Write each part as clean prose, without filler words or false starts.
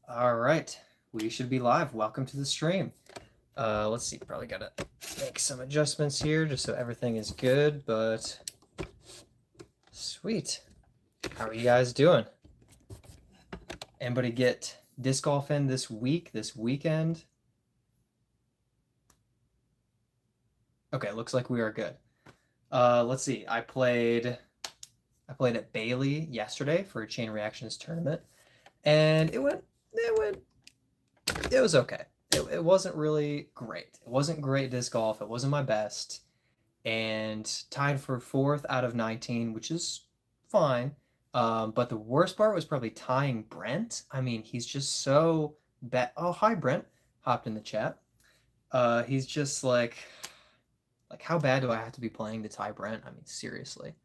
All right, we should be live. Welcome to the stream. Let's see, probably gotta make some adjustments here just so everything is good, but sweet. How are you guys doing? Anybody get disc golf in this weekend? Okay, looks like we are good. Let's see. I played at Bailey yesterday for a chain reactions tournament, and it was okay. It wasn't really great. It wasn't great disc golf. It wasn't my best. And tied for fourth out of 19, which is fine. But the worst part was probably tying Brent. I mean, he's just so bad. Oh, hi, Brent. Hopped in the chat. He's just like, how bad do I have to be playing to tie Brent? I mean, seriously.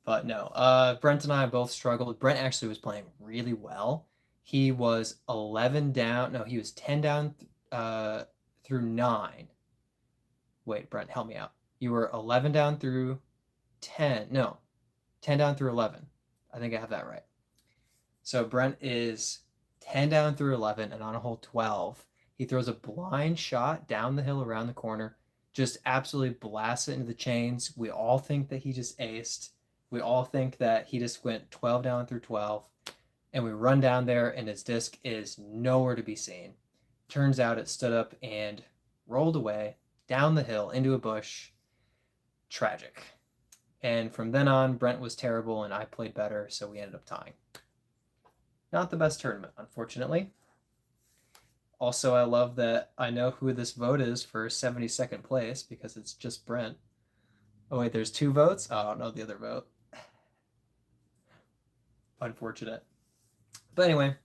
But no, Brent and I both struggled. Brent actually was playing really well. He was 11 down. No, he was 10 down through 9. Wait, Brent, help me out. You were 11 down through 10. No, 10 down through 11. I think I have that right. So Brent is 10 down through 11, and on a hole 12, he throws a blind shot down the hill around the corner, just absolutely blasts it into the chains. We all think that he just aced. We all think that he just went 12 down through 12, and we run down there, and his disc is nowhere to be seen. Turns out it stood up and rolled away down the hill into a bush. Tragic. And from then on, Brent was terrible and I played better, so we ended up tying. Not the best tournament, unfortunately. Also, I love that I know who this vote is for 72nd place because it's just Brent. Oh, wait, there's 2 votes? Oh, I don't know the other vote. Unfortunate. But anyway,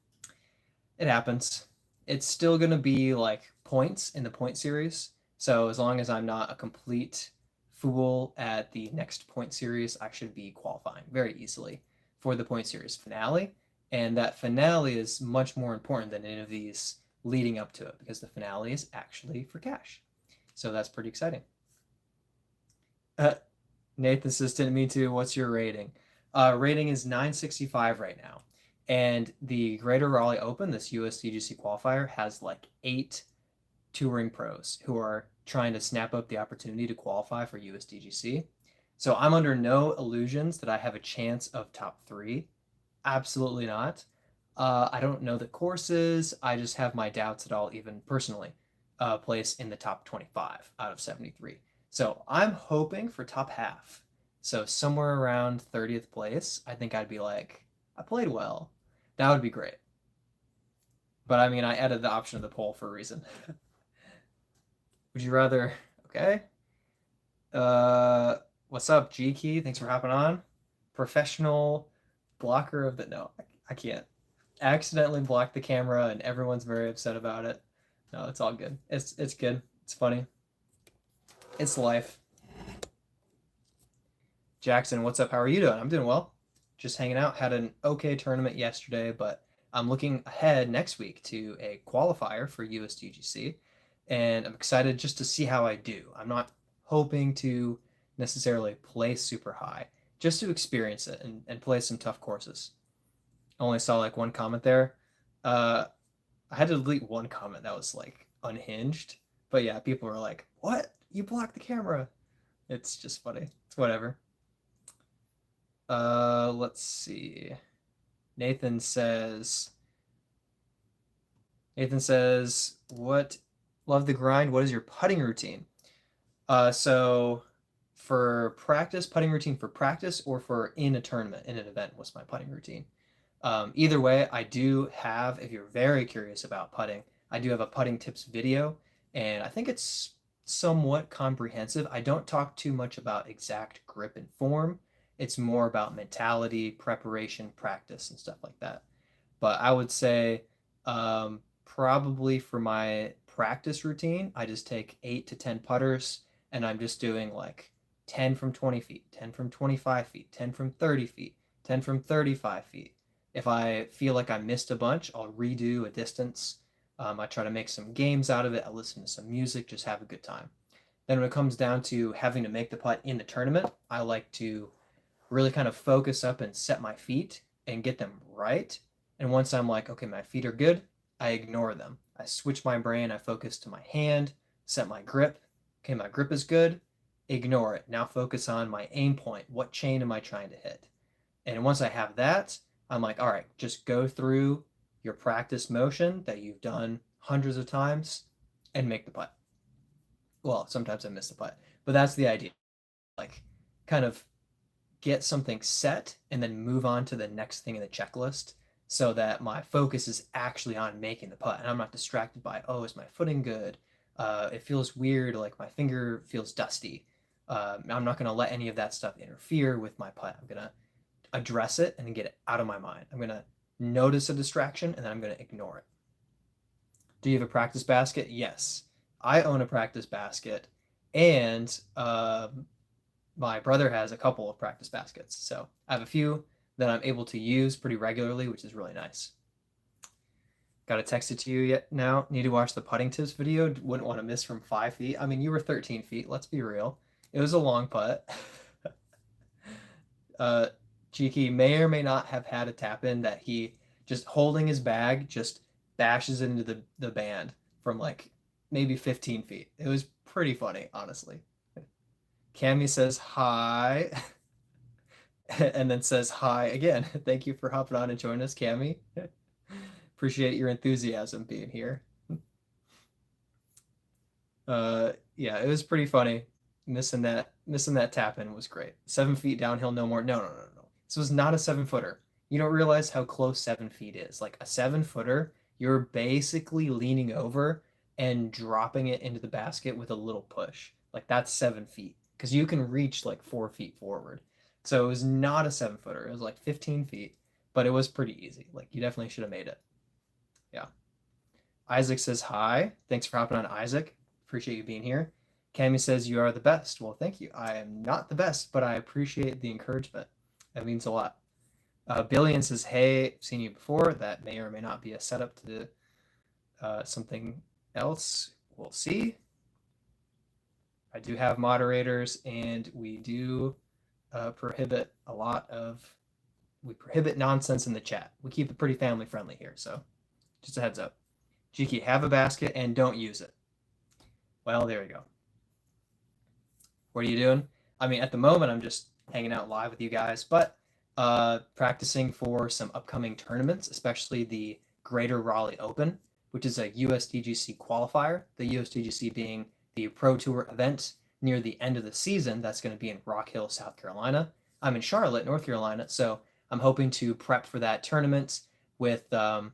it happens. It's still going to be like points in the point series. So as long as I'm not a complete fool at the next point series, I should be qualifying very easily for the point series finale. And that finale is much more important than any of these leading up to it because the finale is actually for cash. So that's pretty exciting. Nathan says, didn't mean to. What's your rating? Rating is 965 right now. And the Greater Raleigh Open, this USDGC qualifier, has like 8 touring pros who are trying to snap up the opportunity to qualify for USDGC. So I'm under no illusions that I have a chance of top 3. Absolutely not. I don't know the courses. I just have my doubts that I'll even personally place in the top 25 out of 73. So I'm hoping for top half. So somewhere around 30th place, I think I'd be like, I played well. That would be great. But I mean, I added the option of the poll for a reason. Would you rather? Okay. What's up, G Key? Thanks for hopping on. Professional blocker of the no, I can't. Accidentally blocked the camera, and everyone's very upset about it. No, it's all good. It's good. It's funny. It's life. Jackson, what's up? How are you doing? I'm doing well. Just hanging out. Had an okay tournament yesterday, but I'm looking ahead next week to a qualifier for USDGC, and I'm excited just to see how I do. I'm not hoping to necessarily play super high, just to experience it and play some tough courses. I only saw like one comment there. I had to delete one comment that was like unhinged, but yeah, people were like, "What? You blocked the camera?" It's just funny. It's whatever. Let's see. Nathan says, what, love the grind. What is your putting routine? So for practice, putting routine for practice or for in a tournament, in an event, what's my putting routine? Either way, I do have, if you're very curious about putting, I do have a putting tips video, and I think it's somewhat comprehensive. I don't talk too much about exact grip and form. It's more about mentality, preparation, practice, and stuff like that. But I would say probably for my practice routine, I just take 8 to 10 putters, and I'm just doing like 10 from 20 feet, 10 from 25 feet, 10 from 30 feet, 10 from 35 feet. If I feel like I missed a bunch, I'll redo a distance. I try to make some games out of it. I listen to some music, just have a good time. Then when it comes down to having to make the putt in the tournament, I like to really kind of focus up and set my feet and get them right. And once I'm like, okay, my feet are good, I ignore them. I switch my brain, I focus to my hand, set my grip. Okay, my grip is good, ignore it. Now focus on my aim point. What chain am I trying to hit? And once I have that, I'm like, all right, just go through your practice motion that you've done hundreds of times and make the putt. Well, sometimes I miss the putt, but that's the idea. Like, kind of get something set and then move on to the next thing in the checklist so that my focus is actually on making the putt and I'm not distracted by, oh, is my footing good? It feels weird, like my finger feels dusty. I'm not going to let any of that stuff interfere with my putt. I'm going to address it and then get it out of my mind. I'm going to notice a distraction and then I'm going to ignore it. Do you have a practice basket? Yes. I own a practice basket and my brother has a couple of practice baskets. So I have a few that I'm able to use pretty regularly, which is really nice. Got to text it to you yet now. Need to watch the putting tips video. Wouldn't want to miss from 5 feet. I mean, you were 13 feet. Let's be real. It was a long putt. Cheeky may or may not have had a tap in that he just holding his bag just bashes into the band from like maybe 15 feet. It was pretty funny, honestly. Cammy says hi and then says hi again. Thank you for hopping on and joining us, Cammy. Appreciate your enthusiasm being here. Yeah, it was pretty funny. Missing that tap in was great. 7 feet downhill, no more. No, no, no, no. This was not a 7-footer. You don't realize how close 7 feet is. Like a 7-footer, you're basically leaning over and dropping it into the basket with a little push. Like that's 7 feet because you can reach like 4 feet forward. So it was not a 7-footer. It was like 15 feet, but it was pretty easy. Like you definitely should have made it. Yeah. Isaac says hi. Thanks for hopping on, Isaac. Appreciate you being here. Cammy says you are the best. Well, thank you. I am not the best, but I appreciate the encouragement. That means a lot. Billion says, hey, seen you before. That may or may not be a setup to something else. We'll see. I do have moderators, and we do prohibit we prohibit nonsense in the chat. We keep it pretty family friendly here, so just a heads up. Jiki, have a basket and don't use it. Well, there we go. What are you doing? I mean, at the moment, I'm just hanging out live with you guys, but practicing for some upcoming tournaments, especially the Greater Raleigh Open, which is a USDGC qualifier, the USDGC being the Pro Tour event near the end of the season. That's going to be in Rock Hill, South Carolina. I'm in Charlotte, North Carolina, so I'm hoping to prep for that tournament with the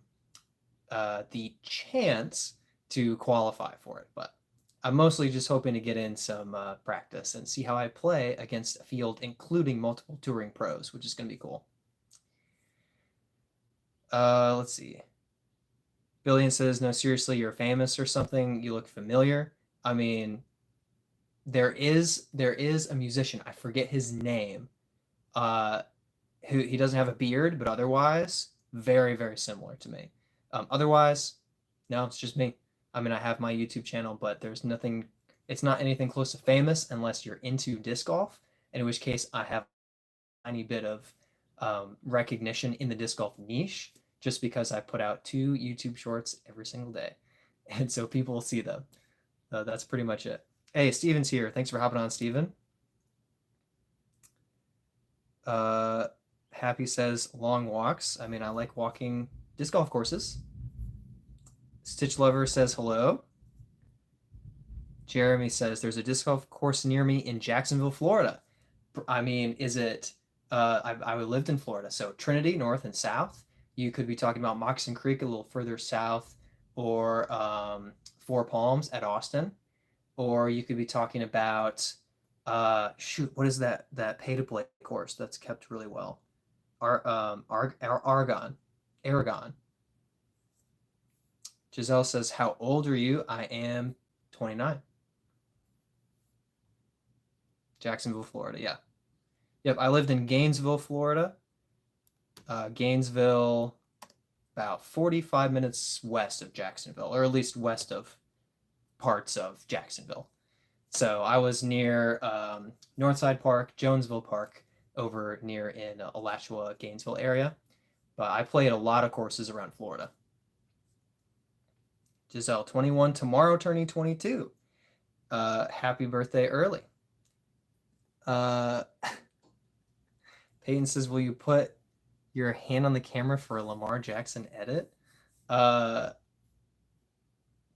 chance to qualify for it. But I'm mostly just hoping to get in some practice and see how I play against a field including multiple touring pros, which is going to be cool. Let's see. Billion says, no, seriously, you're famous or something. You look familiar. I mean, there is a musician. I forget his name. Who he doesn't have a beard, but otherwise very, very similar to me. Otherwise, no, it's just me. I mean, I have my YouTube channel, but there's nothing, it's not anything close to famous unless you're into disc golf, in which case I have a tiny bit of recognition in the disc golf niche just because I put out 2 YouTube shorts every single day. And so people will see them. That's pretty much it. Hey, Steven's here. Thanks for hopping on, Steven. Happy says long walks. I mean, I like walking disc golf courses. Stitch Lover says hello. Jeremy says there's a disc golf course near me in Jacksonville, Florida. I mean, is it? I lived in Florida, so Trinity, north and south. You could be talking about Moccasin Creek a little further south, or Four Palms at Austin, or you could be talking about shoot, what is that pay to play course that's kept really well? Aragon. Giselle says, how old are you? I am 29. Jacksonville, Florida. Yeah. Yep. I lived in Gainesville, Florida. Gainesville, about 45 minutes west of Jacksonville, or at least west of parts of Jacksonville. So I was near Northside Park, Jonesville Park, over near in Alachua, Gainesville area. but I played a lot of courses around Florida. Giselle, 21 tomorrow, turning 22. Happy birthday early. Uh, Peyton says, will you put your hand on the camera for a Lamar Jackson edit? Uh,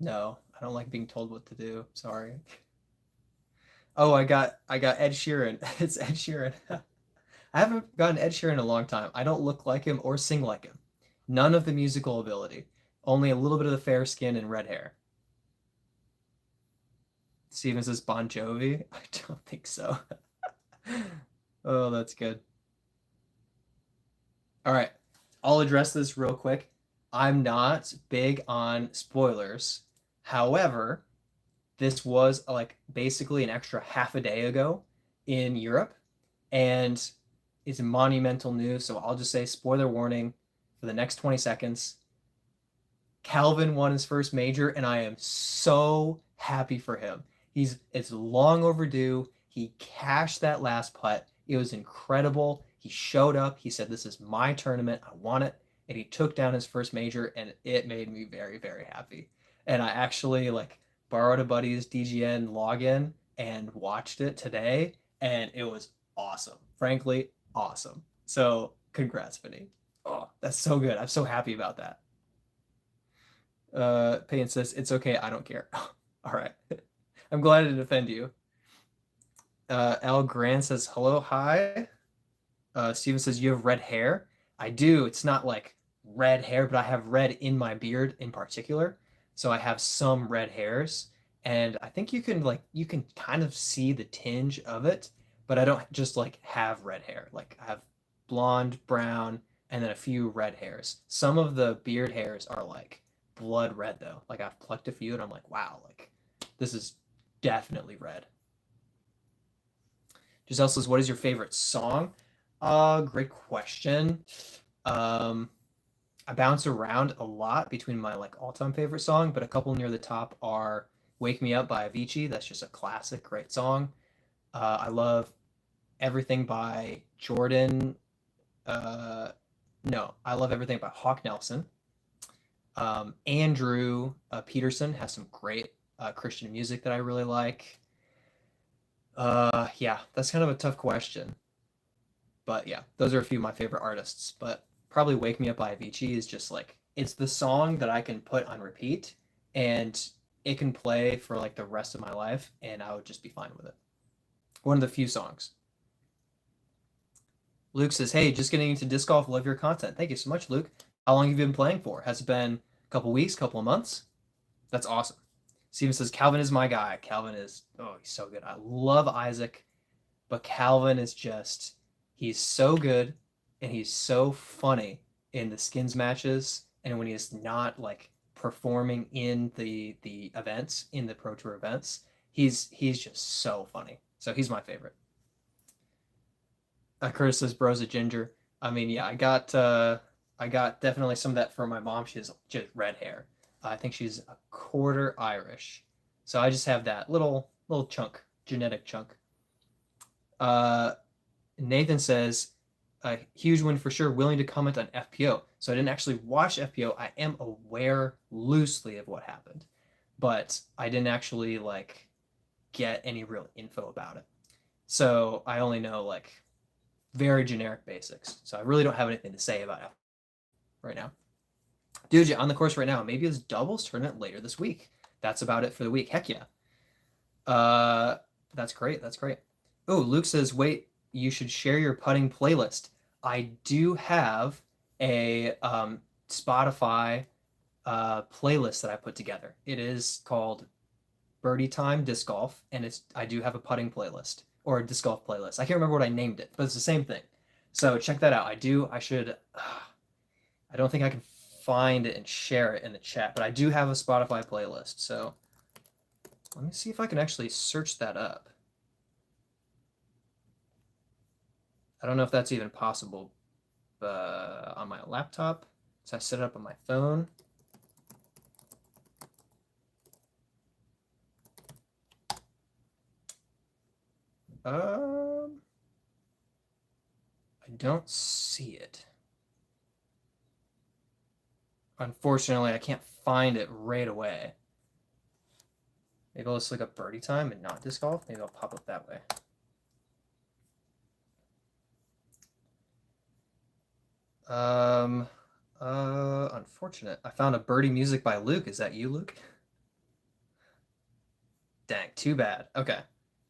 no, I don't like being told what to do. Sorry. Oh, I got Ed Sheeran. It's Ed Sheeran. I haven't gotten Ed Sheeran in a long time. I don't look like him or sing like him. None of the musical ability. Only a little bit of the fair skin and red hair. Steven says Bon Jovi. I don't think so. Oh, that's good. All right. I'll address this real quick. I'm not big on spoilers. However, this was like basically an extra half a day ago in Europe, and it's monumental news. So I'll just say spoiler warning for the next 20 seconds. Calvin won his first major, and I am so happy for him. It's long overdue. He cashed that last putt. It was incredible. He showed up. He said, "This is my tournament. I want it." And he took down his first major, and it made me very, very happy. And I actually like borrowed a buddy's DGN login and watched it today, and it was awesome. Frankly, awesome. So congrats, Vinny. Oh, that's so good. I'm so happy about that. Payne says, it's okay, I don't care. All right. I'm glad to defend you. Al Grant says, hello, hi. Steven says, you have red hair. I do. It's not like red hair, but I have red in my beard in particular. So I have some red hairs. And I think you can kind of see the tinge of it, but I don't just like have red hair. Like I have blonde, brown, and then a few red hairs. Some of the beard hairs are like blood red though. Like I've plucked a few and I'm like, wow, like this is definitely red. Giselle says, what is your favorite song? Great question. Um, I bounce around a lot between my like all-time favorite song, but a couple near the top are "Wake Me Up" by Avicii. That's just a classic, great song. I love everything by Jordan. No, I love everything by Hawk Nelson. Andrew Peterson has some great Christian music that I really like. Yeah, that's kind of a tough question. But yeah, those are a few of my favorite artists. But probably Wake Me Up by Avicii is just like, it's the song that I can put on repeat and it can play for like the rest of my life and I would just be fine with it. One of the few songs. Luke says, hey, just getting into disc golf. Love your content. Thank you so much, Luke. How long have you been playing for? Has it been a couple weeks, couple of months? That's awesome. Steven says, Calvin is my guy. Calvin is, oh, he's so good. I love Isaac, but Calvin is just, he's so good and he's so funny in the skins matches and when he's not like performing in the events, in the Pro Tour events, he's just so funny. So he's my favorite. Curtis says, bro's a ginger. I mean, yeah, I got definitely some of that from my mom. She has just red hair. I think she's a quarter Irish. So I just have that little chunk, genetic chunk. Uh, Nathan says, a huge win for sure, willing to comment on FPO. So I didn't actually watch FPO. I am aware loosely of what happened, but I didn't actually like get any real info about it. So I only know like very generic basics. So I really don't have anything to say about it right now. Dude, on the course right now. Maybe it's doubles tournament later this week. That's about it for the week. Heck yeah. That's great. That's great. Oh, Luke says, wait, you should share your putting playlist. I do have a Spotify playlist that I put together. It is called Birdietime Disc Golf, and I do have a putting playlist or a disc golf playlist. I can't remember what I named it, but it's the same thing. So check that out. I should. I don't think I can find it and share it in the chat, but I do have a Spotify playlist. So let me see if I can actually search that up. I don't know if that's even possible on my laptop. So I set it up on my phone. I don't see it. Unfortunately, I can't find it right away. Maybe I'll just look up birdie time and not disc golf. Maybe I'll pop up that way. Unfortunate. I found a birdie music by Luke. Is that you, Luke? Dang, too bad. Okay.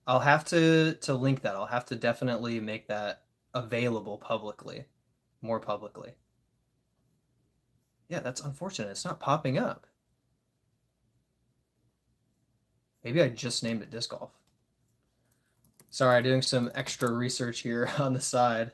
I'll have to link that. I'll have to definitely make that available publicly, more publicly. Yeah, that's unfortunate. It's not popping up. Maybe I just named it disc golf. Sorry, doing some extra research here on the side.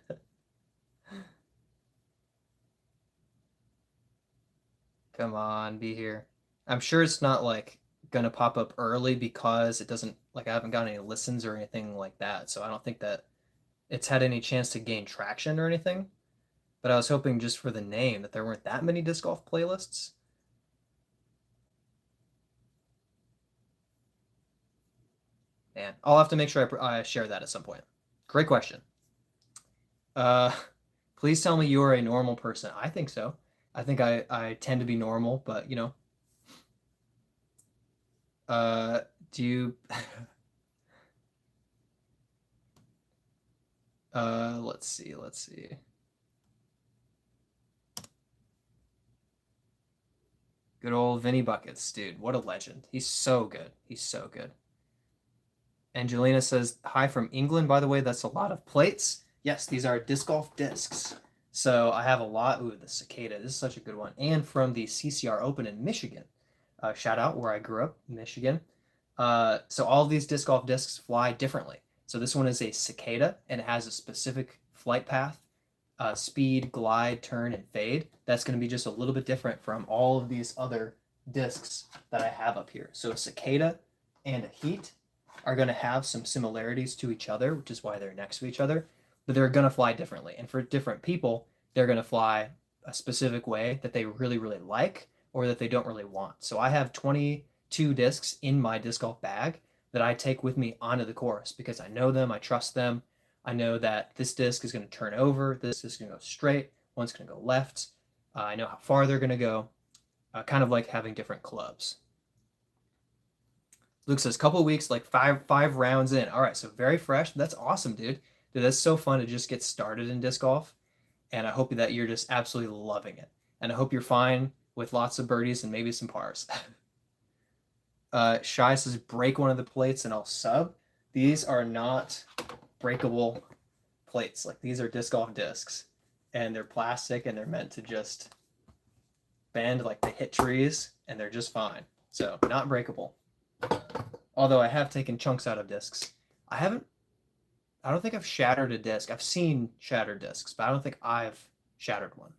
Come on, be here. I'm sure it's not like gonna pop up early because it doesn't like I haven't got any listens or anything like that. So I don't think that it's had any chance to gain traction or anything. But I was hoping just for the name that there weren't that many disc golf playlists. Man, I'll have to make sure I share that at some point. Great question. Uh, please tell me you are a normal person. I think so. I think I tend to be normal, but you know, uh, do you, let's see, let's see. Good old Vinny Buckets, dude. What a legend. He's so good. He's so good. Angelina says, hi from England. By the way, that's a lot of plates. Yes, these are disc golf discs. So I have a lot. Ooh, the cicada. This is such a good one. And from the CCR Open in Michigan. Shout out where I grew up, Michigan. So all of these disc golf discs fly differently. So this one is a cicada, and it has a specific flight path, speed, glide, turn, and fade. That's going to be just a little bit different from all of these other discs that I have up here. So a cicada and a heat are going to have some similarities to each other, which is why they're next to each other, but they're going to fly differently. And for different people, they're going to fly a specific way that they really, really like or that they don't really want. So I have 22 discs in my disc golf bag that I take with me onto the course because I know them, I trust them. I know that this disc is going to turn over, this is going to go straight, one's going to go left. I know how far they're going to go, kind of like having different clubs. Luke says, couple of weeks, like five rounds in. All right, so very fresh. That's awesome, dude. Dude, that's so fun to just get started in disc golf. And I hope that you're just absolutely loving it. And I hope you're fine with lots of birdies and maybe some pars. Shy says, break one of the plates and I'll sub. These are not breakable plates. Like these are disc golf discs. And they're plastic and they're meant to just bend like they hit trees and they're just fine. So not breakable. Although I have taken chunks out of discs. I don't think I've shattered a disc. I've seen shattered discs, but I don't think I've shattered one.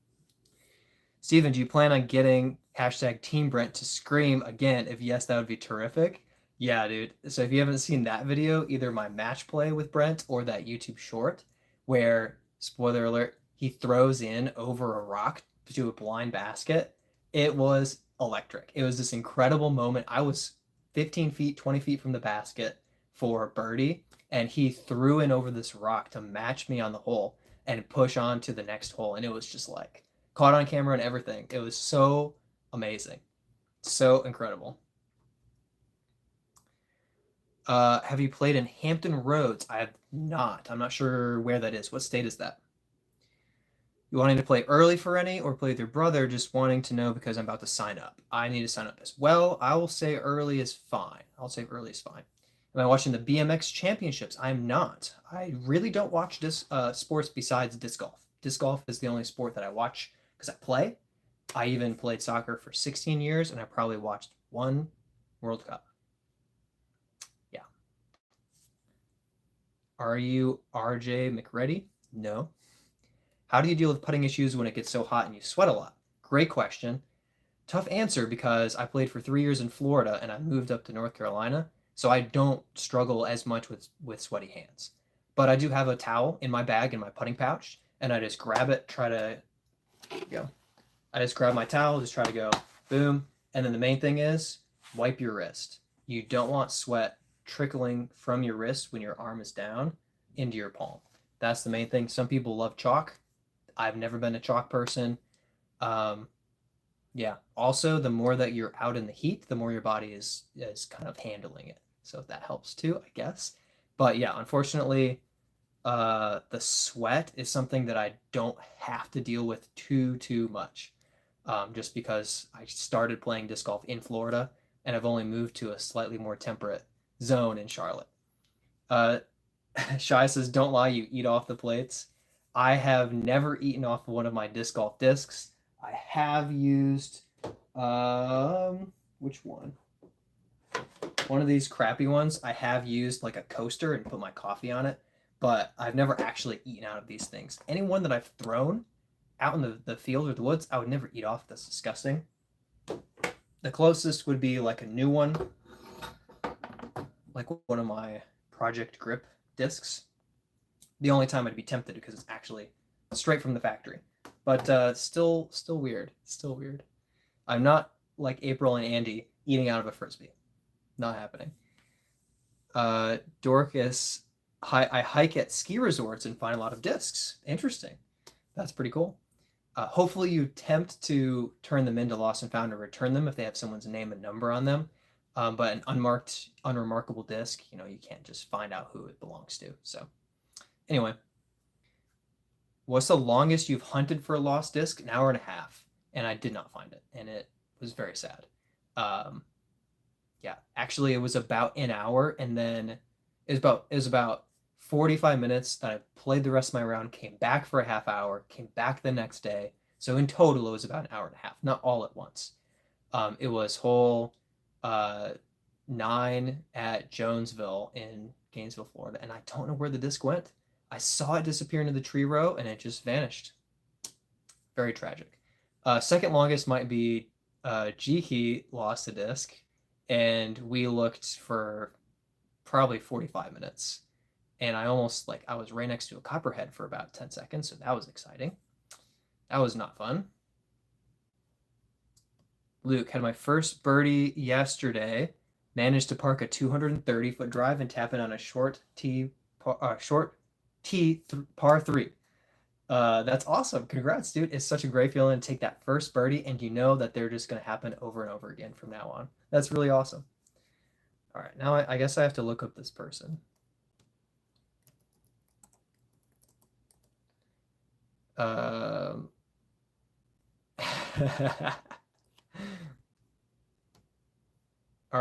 Steven, do you plan on getting hashtag Team Brent to scream again? If yes, that would be terrific. Yeah, dude. So if you haven't seen that video, either my match play with Brent or that YouTube short where, spoiler alert, he throws in over a rock to a blind basket, it was electric. It was this incredible moment. I was 15 feet, 20 feet from the basket for birdie, and he threw in over this rock to match me on the hole and push on to the next hole. And it was just like caught on camera and everything. It was so amazing. So incredible. Have you played in Hampton Roads? I have not. I'm not sure where that is. What state is that? You wanting to play early for any or play with your brother? Just wanting to know because I'm about to sign up. I need to sign up as well. I will say early is fine. I'll say early is fine. Am I watching the BMX championships? I'm not. I really don't watch sports besides disc golf. Disc golf is the only sport that I watch because I play. I even played soccer for 16 years and I probably watched one World Cup. Yeah. Are you RJ McReady? No. How do you deal with putting issues when it gets so hot and you sweat a lot? Great question. Tough answer because I played for 3 years in Florida and I moved up to North Carolina, so I don't struggle as much with sweaty hands. But I do have a towel in my bag in my putting pouch, and I just grab it, try to go. I just grab my towel, just try to go, boom. And then the main thing is wipe your wrist. You don't want sweat trickling from your wrist when your arm is down into your palm. That's the main thing. Some people love chalk. I've never been a chalk person. Yeah. Also, the more that you're out in the heat, the more your body is kind of handling it. So that helps too, I guess. But yeah, unfortunately, the sweat is something that I don't have to deal with too much. Just because I started playing disc golf in Florida and I've only moved to a slightly more temperate zone in Charlotte. Uh, Shai says, "Don't lie, you eat off the plates." I have never eaten off one of my disc golf discs. I have used which one? One of these crappy ones. I have used like a coaster and put my coffee on it, but I've never actually eaten out of these things. Any one that I've thrown out in the field or the woods, I would never eat off. That's disgusting. The closest would be like a new one, like one of my Project Grip discs. The only time I'd be tempted because it's actually straight from the factory. But still weird. Still weird. I'm not like April and Andy eating out of a frisbee. Not happening. Dorcas, I hike at ski resorts and find a lot of discs. Interesting. That's pretty cool. Hopefully you tempt to turn them into lost and found or return them if they have someone's name and number on them. But an unmarked, unremarkable disc, you can't just find out who it belongs to. So anyway, what's the longest you've hunted for a lost disc? An hour and a half, and I did not find it, and it was very sad. Yeah, actually, it was about an hour, and then it was about 45 minutes that I played the rest of my round, came back for a half hour, came back the next day. So in total, it was about an hour and a half, not all at once. It was hole 9 at Jonesville in Gainesville, Florida, and I don't know where the disc went. I saw it disappear into the tree row, and it just vanished. Very tragic. Second longest might be Jiki lost the disc, and we looked for probably 45 minutes. And I was right next to a copperhead for about 10 seconds, so that was exciting. That was not fun. Luke, had my first birdie yesterday, managed to park a 230-foot drive and tap it on a short tee par 3. That's awesome. Congrats, dude. It's such a great feeling to take that first birdie and you know that they're just going to happen over and over again from now on. That's really awesome. All right, now I guess I have to look up this person. Are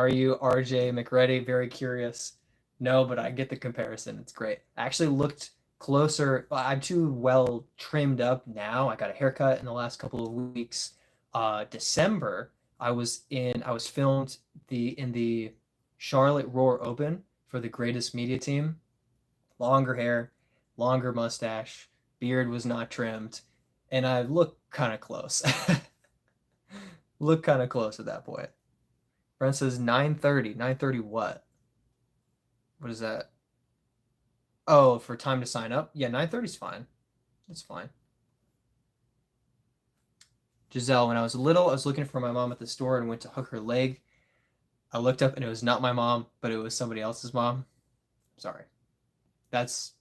you RJ McReady? Very curious. No, but I get the comparison. It's great. I actually looked closer. I'm too well trimmed up now. I got a haircut in the last couple of weeks. December, I was filmed in the Charlotte Roar Open for the greatest media team. Longer hair, longer mustache, beard was not trimmed, and I look kind of close. Look kind of close at that point. Brent says 9:30. 9:30 what? What is that? Oh, for time to sign up? Yeah, 9:30 is fine. It's fine. Giselle, when I was little, I was looking for my mom at the store and went to hook her leg. I looked up and it was not my mom, but it was somebody else's mom. Sorry. That's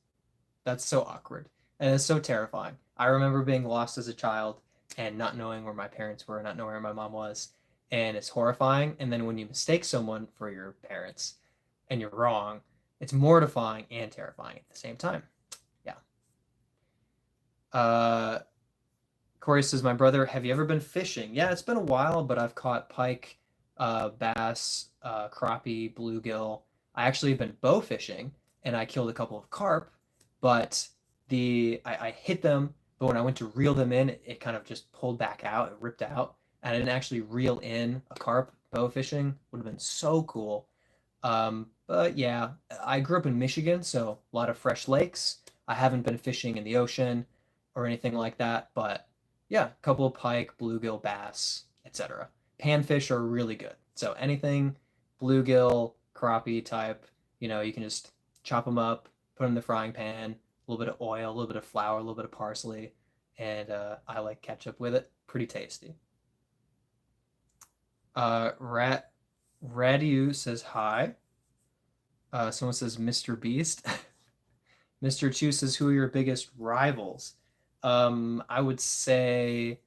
that's so awkward. And it's so terrifying. I remember being lost as a child and not knowing where my parents were, not knowing where my mom was. And it's horrifying. And then when you mistake someone for your parents and you're wrong, it's mortifying and terrifying at the same time. Yeah. Uh, Corey says, my brother, have you ever been fishing? Yeah, it's been a while, but I've caught pike, bass, crappie, bluegill. I actually have been bow fishing and I killed a couple of carp, but I hit them, but when I went to reel them in, it kind of just pulled back out, it ripped out, and I didn't actually reel in a carp. Bow fishing would have been so cool. But yeah, I grew up in Michigan, so a lot of fresh lakes. I haven't been fishing in the ocean or anything like that, but yeah, a couple of pike, bluegill, bass, etc. Panfish are really good. So anything bluegill, crappie type, you can just chop them up, put them in the frying pan, a little bit of oil, a little bit of flour, a little bit of parsley, and I like ketchup with it. Pretty tasty. Radu says hi. Someone says Mr. Beast. Mr. Chu says, who are your biggest rivals? I would say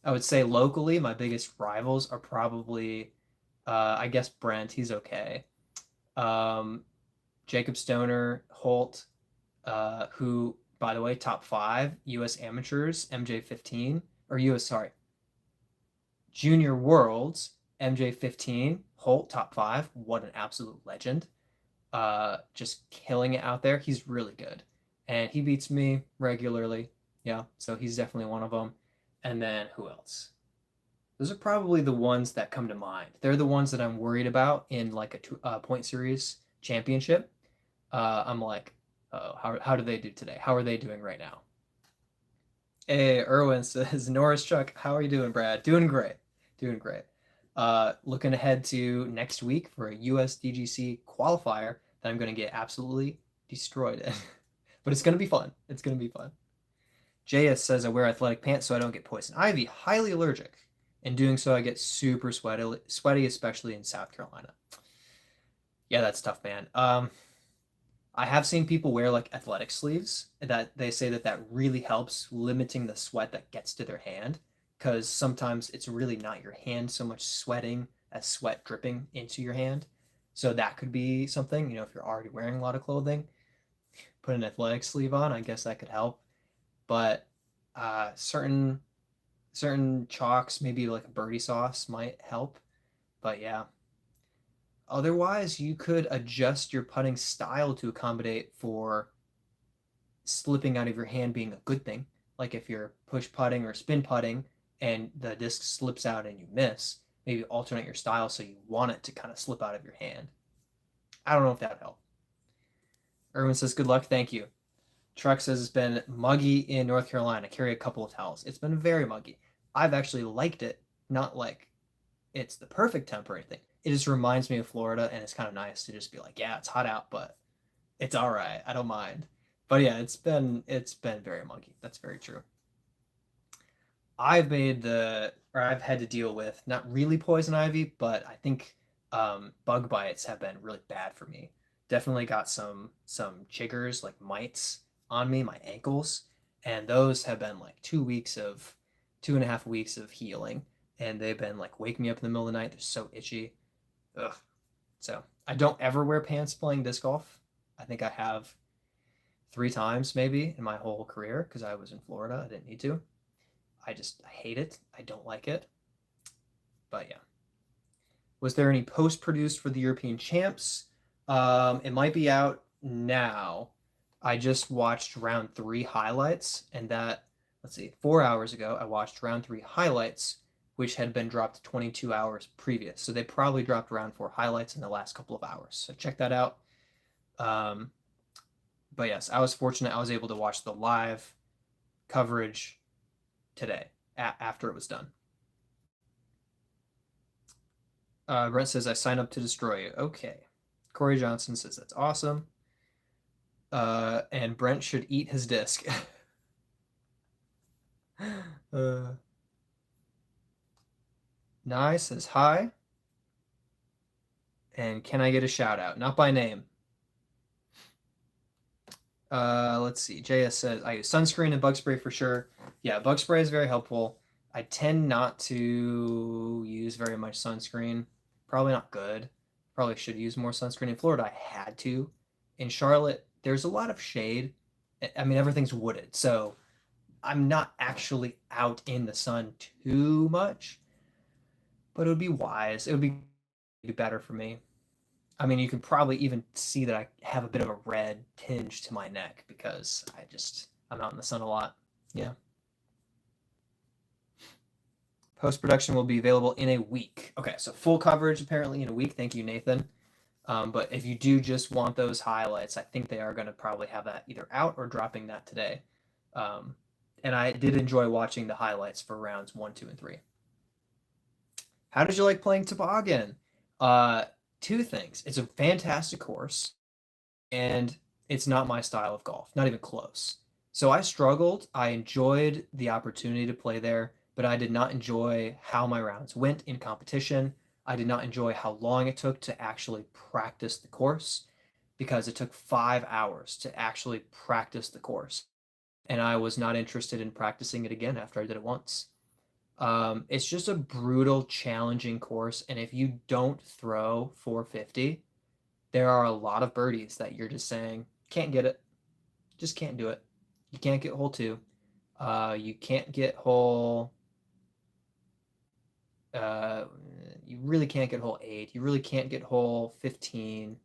I would say locally, my biggest rivals are probably, I guess Brent. He's okay. Um, Jacob Stoner, Holt, who, by the way, top five U.S. amateurs, MJ15, or U.S. sorry, Junior Worlds, MJ15, Holt top five. What an absolute legend! Just killing it out there. He's really good, and he beats me regularly. Yeah, so he's definitely one of them. And then who else? Those are probably the ones that come to mind. They're the ones that I'm worried about in like a point series championship. I'm like, oh, how do they do today? How are they doing right now? Hey, Erwin says, Norris Chuck, how are you doing, Brad? Doing great. Doing great. Looking ahead to next week for a USDGC qualifier that I'm going to get absolutely destroyed in. But it's going to be fun. It's going to be fun. JS says, I wear athletic pants so I don't get poison ivy. Highly allergic. In doing so, I get super sweaty, especially in South Carolina. Yeah, that's tough, man. I have seen people wear like athletic sleeves that they say that that really helps limiting the sweat that gets to their hand because sometimes it's really not your hand so much sweating as sweat dripping into your hand. So that could be something, if you're already wearing a lot of clothing, put an athletic sleeve on, I guess that could help. But certain chalks, maybe like a birdie sauce might help. But yeah, otherwise, you could adjust your putting style to accommodate for slipping out of your hand being a good thing. Like if you're push putting or spin putting and the disc slips out and you miss, maybe alternate your style so you want it to kind of slip out of your hand. I don't know if that would help. Erwin says, good luck. Thank you. Truck says it's been muggy in North Carolina. Carry a couple of towels. It's been very muggy. I've actually liked it. Not like it's the perfect temp or anything. It just reminds me of Florida, and it's kind of nice to just be like, yeah, it's hot out, but it's all right. I don't mind. But yeah, it's been very muggy. That's very true. I've had to deal with not really poison ivy, but I think bug bites have been really bad for me. Definitely got some chiggers like mites on me, my ankles, and those have been like 2.5 weeks of healing, and they've been like wake me up in the middle of the night. They're so itchy. Ugh. So I don't ever wear pants playing disc golf. I think I have 3 times maybe in my whole career because I was in Florida. I didn't need to. I hate it. I don't like it. But yeah. Was there any post produced for the European Champs? It might be out now. I just watched round 3 highlights, and let's see, 4 hours ago, I watched round 3 highlights, which had been dropped 22 hours previous. So they probably dropped round 4 highlights in the last couple of hours. So check that out. But yes, I was fortunate. I was able to watch the live coverage today after it was done. Brent says, I signed up to destroy you. Okay. Corey Johnson says, that's awesome. And Brent should eat his disc. Nye says, hi. And can I get a shout out? Not by name. Let's see. JS says, I use sunscreen and bug spray for sure. Yeah, bug spray is very helpful. I tend not to use very much sunscreen. Probably not good. Probably should use more sunscreen. In Florida, I had to. In Charlotte, there's a lot of shade. I mean, everything's wooded, so I'm not actually out in the sun too much. But it would be wise. It would be better for me. I mean, you can probably even see that I have a bit of a red tinge to my neck because I'm out in the sun a lot. Yeah. Post production will be available in a week. Okay, so full coverage apparently in a week. Thank you, Nathan. But if you do just want those highlights, I think they are going to probably have that either out or dropping that today. And I did enjoy watching the highlights for rounds 1, 2, and 3. How did you like playing toboggan? 2 things. It's a fantastic course, and it's not my style of golf, not even close. So I struggled. I enjoyed the opportunity to play there, but I did not enjoy how my rounds went in competition. I did not enjoy how long it took to actually practice the course because it took 5 hours to actually practice the course. And I was not interested in practicing it again after I did it once. It's just a brutal, challenging course, and if you don't throw 450, there are a lot of birdies that you're just saying, can't get it, just can't do it. You can't get hole 2. You can't get hole. Uh, you really can't get hole 8. You really can't get hole 15.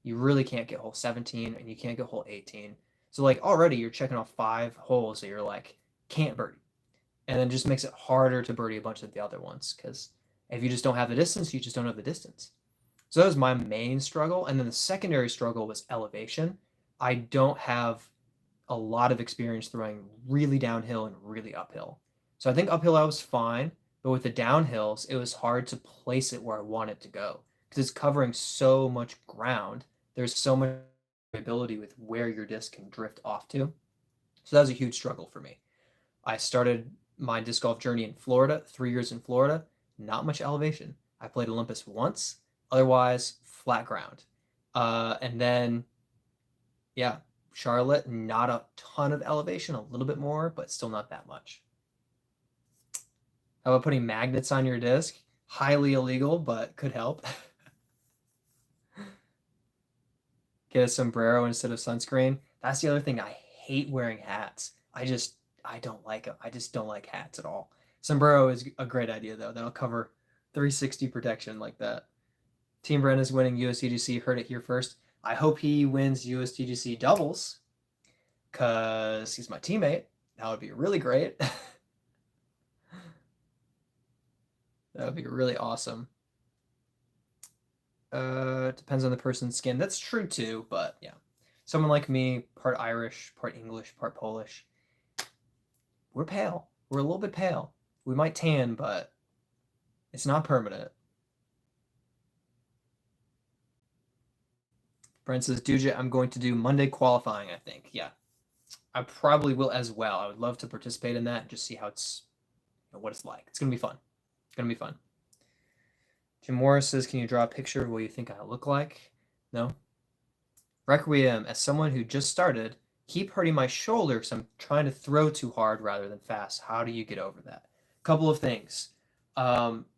You really can't get hole 17, and you can't get hole 18. So like already you're checking off 5 holes that you're like can't birdie, and then just makes it harder to birdie a bunch of the other ones because if you just don't have the distance, you just don't have the distance. So that was my main struggle, and then the secondary struggle was elevation. I don't have a lot of experience throwing really downhill and really uphill. So I think uphill I was fine, but with the downhills, it was hard to place it where I want it to go because it's covering so much ground. There's so much variability with where your disc can drift off to. So that was a huge struggle for me. I started my disc golf journey in Florida, 3 years in Florida, not much elevation. I played Olympus once, otherwise flat ground. And then, yeah, Charlotte, not a ton of elevation, a little bit more, but still not that much. How about putting magnets on your disc? Highly illegal, but could help. Get a sombrero instead of sunscreen. That's the other thing. I hate wearing hats. I don't like them. I just don't like hats at all. Sombrero is a great idea though. That'll cover 360 protection like that. Team Brent is winning USDGC. Heard it here first. I hope he wins USDGC doubles because he's my teammate. That would be really great. That would be really awesome. Depends on the person's skin. That's true too, but yeah. Someone like me, part Irish, part English, part Polish. We're pale. We're a little bit pale. We might tan, but it's not permanent. Brent says, Duja, I'm going to do Monday qualifying, I think. Yeah. I probably will as well. I would love to participate in that and just see how it's, what it's like. It's going to be fun. It's going to be fun. Jim Morris says, can you draw a picture of what you think I look like? No. Requiem, as someone who just started, keep hurting my shoulder because I'm trying to throw too hard rather than fast. How do you get over that? Couple of things.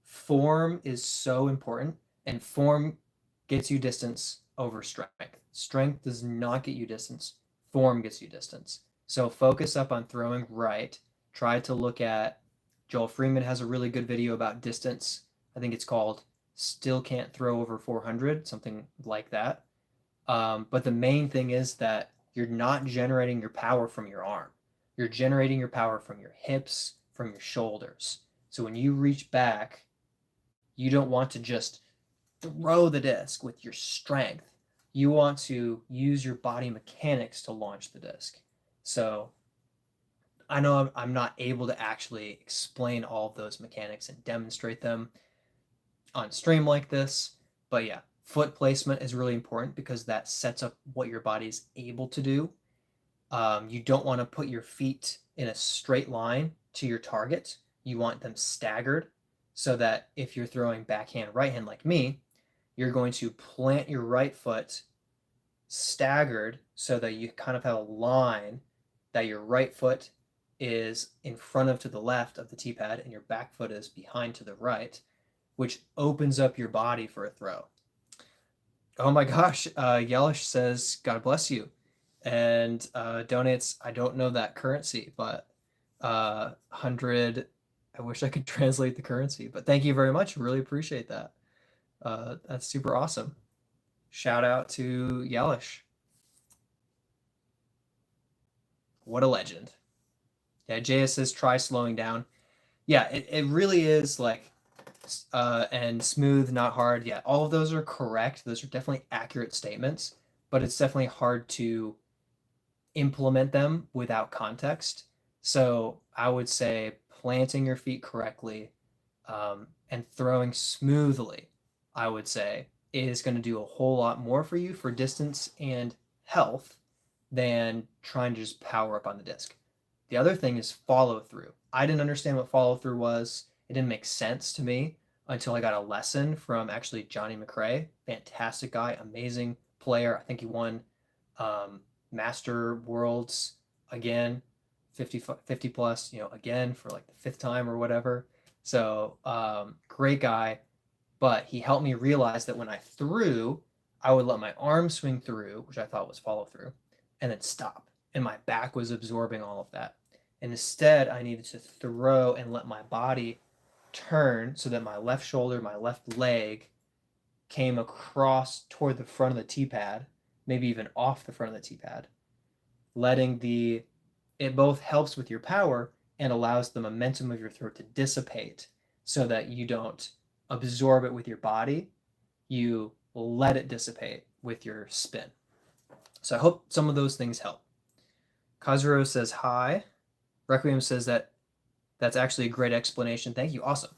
Form is so important, and form gets you distance over strength. Strength does not get you distance. Form gets you distance. So focus up on throwing right. Try to look at Joel Freeman has a really good video about distance. I think it's called Still Can't Throw Over 400, something like that. But the main thing is that you're not generating your power from your arm. You're generating your power from your hips, from your shoulders. So when you reach back, you don't want to just throw the disc with your strength. You want to use your body mechanics to launch the disc. So I know I'm not able to actually explain all of those mechanics and demonstrate them on stream like this, but yeah, foot placement is really important because that sets up what your body is able to do. You don't want to put your feet in a straight line to your target. You want them staggered so that if you're throwing backhand, right hand like me, you're going to plant your right foot staggered so that you kind of have a line that your right foot is in front of to the left of the tee pad and your back foot is behind to the right, which opens up your body for a throw. Oh my gosh, Yelish says, God bless you, and donates, I don't know that currency, but 100, I wish I could translate the currency, but thank you very much. Really appreciate that. That's super awesome. Shout out to Yelish. What a legend. Yeah, JS says try slowing down. Yeah, it really is like, and smooth, not hard. Yeah, all of those are correct. Those are definitely accurate statements, but it's definitely hard to implement them without context. So I would say planting your feet correctly and throwing smoothly, I would say, is going to do a whole lot more for you for distance and health than trying to just power up on the disc. The other thing is follow through. I didn't understand what follow through was. It didn't make sense to me until I got a lesson from actually Johnny McRae. Fantastic guy, amazing player. I think he won Master Worlds again, 50 plus, again for like the 5th time or whatever. So great guy, but he helped me realize that when I threw, I would let my arm swing through, which I thought was follow through, and then stop. And my back was absorbing all of that. And instead, I needed to throw and let my body turn so that my left shoulder, my left leg came across toward the front of the tee pad, maybe even off the front of the tee pad, letting it both helps with your power and allows the momentum of your throw to dissipate so that you don't absorb it with your body. You let it dissipate with your spin. So I hope some of those things help. Kazuro says hi. Requiem says that's actually a great explanation. Thank you. Awesome.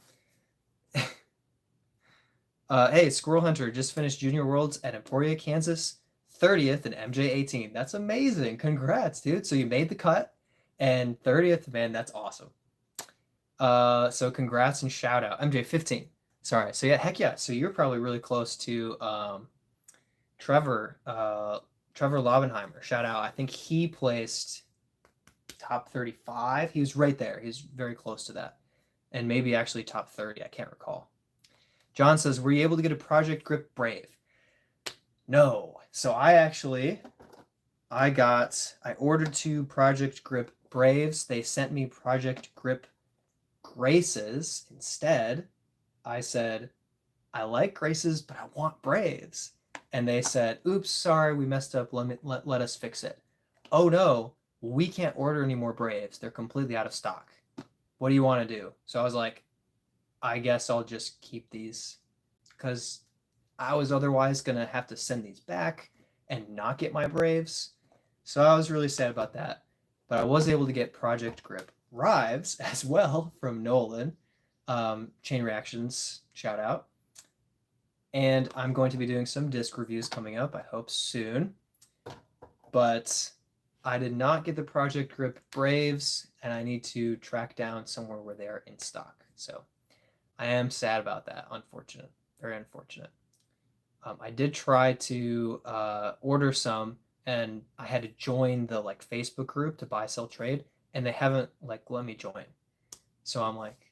Hey, Squirrel Hunter just finished Junior Worlds at Emporia, Kansas, 30th in MJ 18. That's amazing. Congrats, dude. So you made the cut and 30th, man, that's awesome. So congrats and shout out. MJ 15. Sorry. So yeah, heck yeah. So you're probably really close to Trevor Lobenheimer. Shout out. I think he placed top 35. He was right there. He's very close to that. And maybe actually top 30. I can't recall. John says, were you able to get a Project Grip Brave? No. So I ordered 2 Project Grip Braves. They sent me Project Grip Graces instead. I said, I like Graces, but I want Braves. And they said, oops, sorry, we messed up. Let us fix it. Oh no, we can't order any more Braves. They're completely out of stock. What do you want to do? So I was like, I guess I'll just keep these because I was otherwise going to have to send these back and not get my Braves. So I was really sad about that. But I was able to get Project Grip Rives as well from Nolan. Chain Reactions, shout out. And I'm going to be doing some disc reviews coming up, I hope soon. But I did not get the Project Grip Braves, and I need to track down somewhere where they are in stock. So I am sad about that. Unfortunate. Very unfortunate. I did try to order some, and I had to join the Facebook group to buy, sell, trade, and they haven't let me join. So I'm like,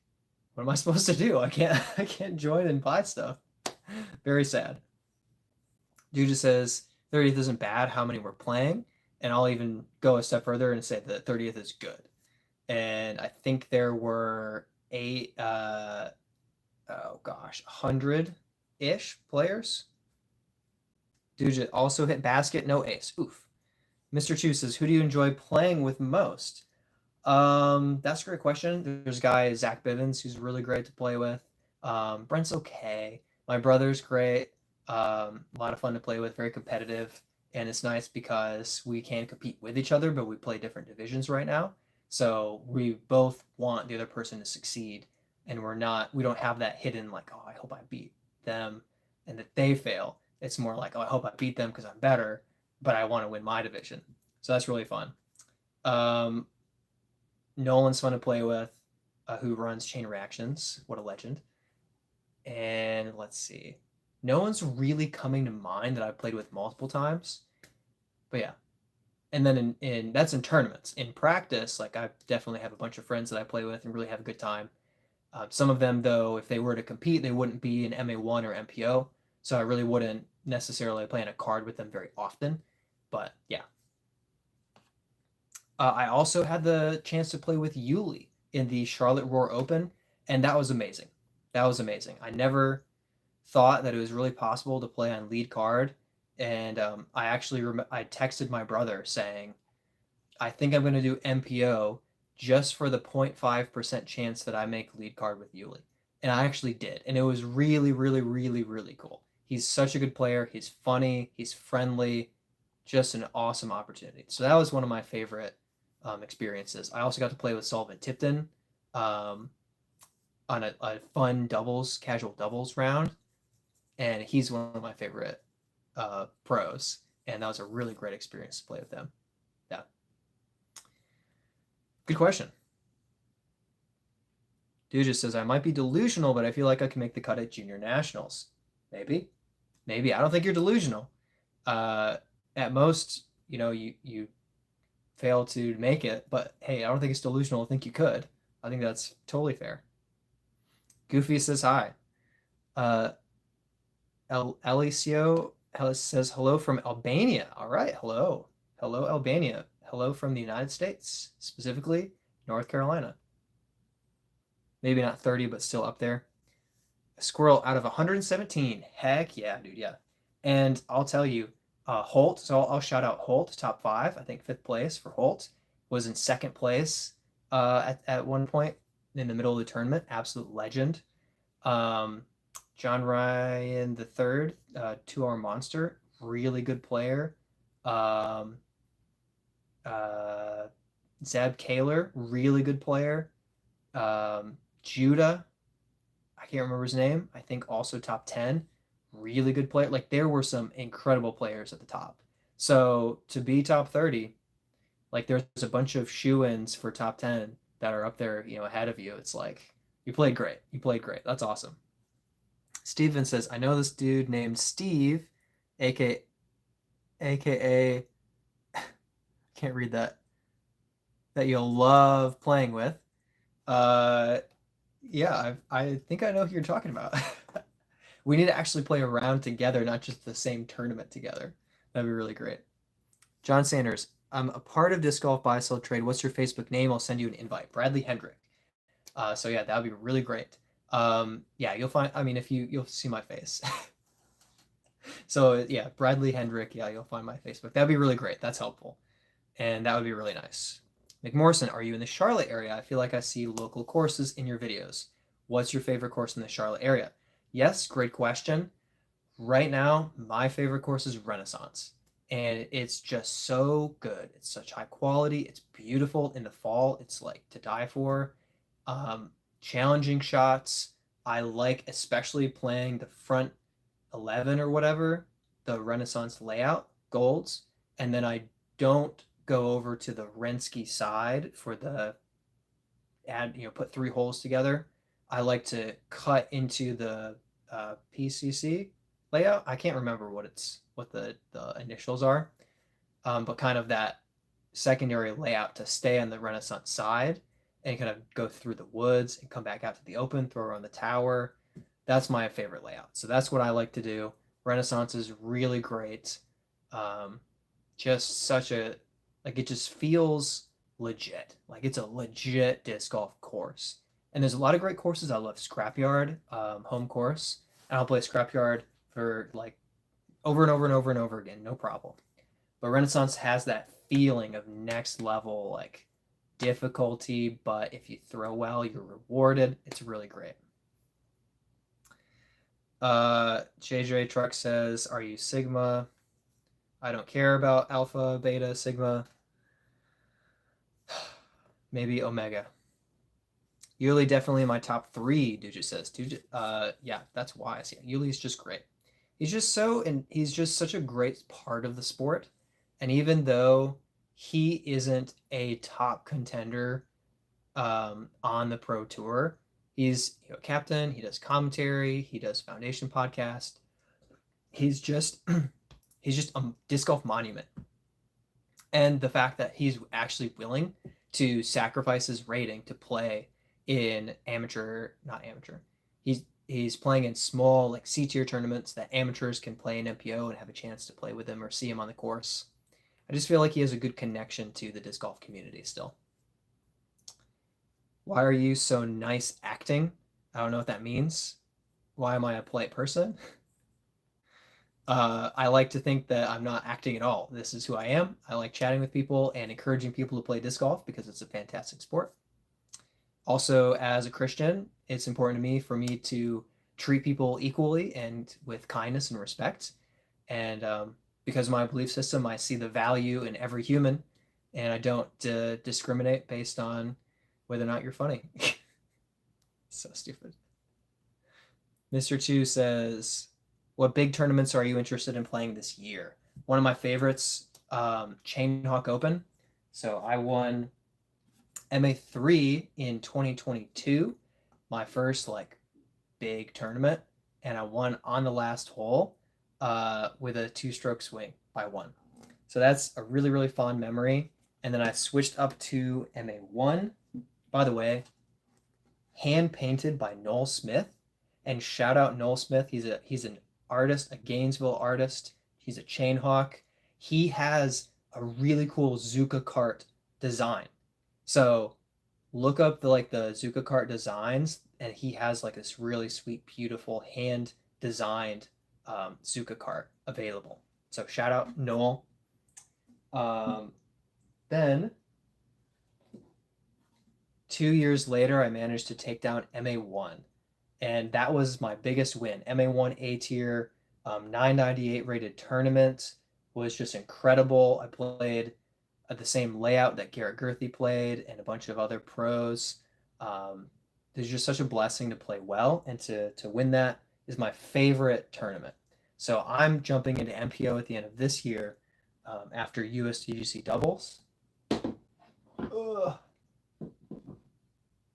what am I supposed to do? I can't join and buy stuff. Very sad. Dude just says 30th isn't bad. How many we're playing? And I'll even go a step further and say that 30th is good. And I think there were 100-ish players. Dude also hit basket, no ace. Oof. Mr. Chu says, who do you enjoy playing with most? That's a great question. There's a guy, Zach Bivens, who's really great to play with. Brent's okay. My brother's great. A lot of fun to play with, very competitive. And it's nice because we can compete with each other, but we play different divisions right now. So we both want the other person to succeed. And we don't have that hidden oh, I hope I beat them and that they fail. It's more like, oh, I hope I beat them because I'm better, but I want to win my division. So that's really fun. Nolan's fun to play with, who runs Chain Reactions. What a legend. And let's see. No one's really coming to mind that I've played with multiple times. But yeah. And then that's in tournaments. In practice, I definitely have a bunch of friends that I play with and really have a good time. Some of them, though, if they were to compete, they wouldn't be in MA1 or MPO. So I really wouldn't necessarily play in a card with them very often. But yeah. I also had the chance to play with Yuli in the Charlotte Roar Open, and that was amazing. That was amazing. I never thought that it was really possible to play on lead card, and I actually I texted my brother saying, I think I'm going to do MPO just for the 0.5% chance that I make lead card with Yuli. And I actually did, and it was really, really, really, really cool. He's such a good player. He's funny. He's friendly. Just an awesome opportunity. So that was one of my favorite experiences. I also got to play with Sullivan Tipton on a fun casual doubles round, and he's one of my favorite pros, and that was a really great experience to play with them. Yeah. Good question. Dude just says, I might be delusional, but I feel like I can make the cut at Junior Nationals. Maybe. I don't think you're delusional. At most, you fail to make it, but hey, I don't think it's delusional to think you could. I think that's totally fair. Goofy says hi. Uh, Elisio says hello from Albania. All right, hello. Hello, Albania. Hello from the United States, specifically North Carolina. Maybe not 30, but still up there. A squirrel out of 117. Heck yeah, dude, yeah. And I'll tell you, Holt, so I'll shout out Holt, top five. I think fifth place for Holt. Was in second place at one point in the middle of the tournament. Absolute legend. Um, John Ryan the third, 2-hour monster, really good player. Um, uh, Zeb Kaler, really good player. Judah, I can't remember his name. I think also top 10, really good player. Like there were some incredible players at the top. So to be top 30, like there's a bunch of shoe-ins for top 10 that are up there, ahead of you. It's like you played great. You played great. That's awesome. Steven says, I know this dude named Steve, aka aka I can't read that you'll love playing with. Uh yeah, I think I know who you're talking about. We need to actually play a round together, not just the same tournament together. That'd be really great. John Sanders, I'm a part of Disc Golf Buy Sell Trade. What's your Facebook name? I'll send you an invite. Bradley Hendrick. So yeah, that would be really great. Yeah, you'll find. I mean, if you'll see my face. So yeah, Bradley Hendrick. Yeah, you'll find my Facebook. That'd be really great. That's helpful, and that would be really nice. McMorrison, are you in the Charlotte area? I feel like I see local courses in your videos. What's your favorite course in the Charlotte area? Yes, great question. Right now, my favorite course is Renaissance, and it's just so good. It's such high quality. It's beautiful in the fall. It's like to die for. Challenging shots. I like especially playing the front 11 or whatever, the Renaissance layout golds, and then I don't go over to the Rensky side for the put three holes together. I like to cut into the PCC layout. I can't remember what the initials are, but kind of that secondary layout to stay on the Renaissance side and kind of go through the woods and come back out to the open, throw around the tower. That's my favorite layout. So that's what I like to do. Renaissance is really great. Just such a it just feels legit. Like it's a legit disc golf course. And there's a lot of great courses. I love Scrapyard, home course, and I'll play Scrapyard for like over and over and over and over again, no problem. But Renaissance has that feeling of next level like difficulty, but if you throw well, you're rewarded. It's really great. JJ Truck says, are you Sigma? I don't care about Alpha, Beta, Sigma. Maybe Omega. Yuli definitely in my top 3, Dujet says. Yeah, that's wise. Yeah, Yuli's just great. He's just such a great part of the sport. And even though he isn't a top contender on the pro tour, he's captain, he does commentary, he does foundation podcast. He's just he's just a disc golf monument. And the fact that he's actually willing to sacrifice his rating to play in not amateur. He's playing in small like C-tier tournaments that amateurs can play in MPO and have a chance to play with him or see him on the course. I just feel like he has a good connection to the disc golf community still. Why are you so nice acting? I don't know what that means. Why am I a polite person? I like to think that I'm not acting at all. This is who I am. I like chatting with people and encouraging people to play disc golf because it's a fantastic sport. Also, as a Christian, it's important to me to treat people equally and with kindness and respect. And because of my belief system, I see the value in every human, and I don't discriminate based on whether or not you're funny. So stupid. Mr. Chu says, what big tournaments are you interested in playing this year? One of my favorites, Chain Hawk Open. So I won MA3 in 2022, my first like big tournament, and I won on the last hole with a 2-stroke swing by 1. So that's a really, really fond memory. And then I switched up to MA1. By the way, hand painted by Noel Smith. And shout out Noel Smith. He's an artist, a Gainesville artist. He's a chain hawk. He has a really cool Zuka cart design. So look up the Zuka cart designs, and he has like this really sweet, beautiful hand designed Zuka cart available. So shout out Noel. Then 2 years later, I managed to take down MA1, and that was my biggest win. MA1 A tier, 998 rated tournament was just incredible. I played the same layout that Garrett Gerthy played and a bunch of other pros. It's just such a blessing to play well, and to win that is my favorite tournament. So I'm jumping into MPO at the end of this year after USDGC doubles. Ugh.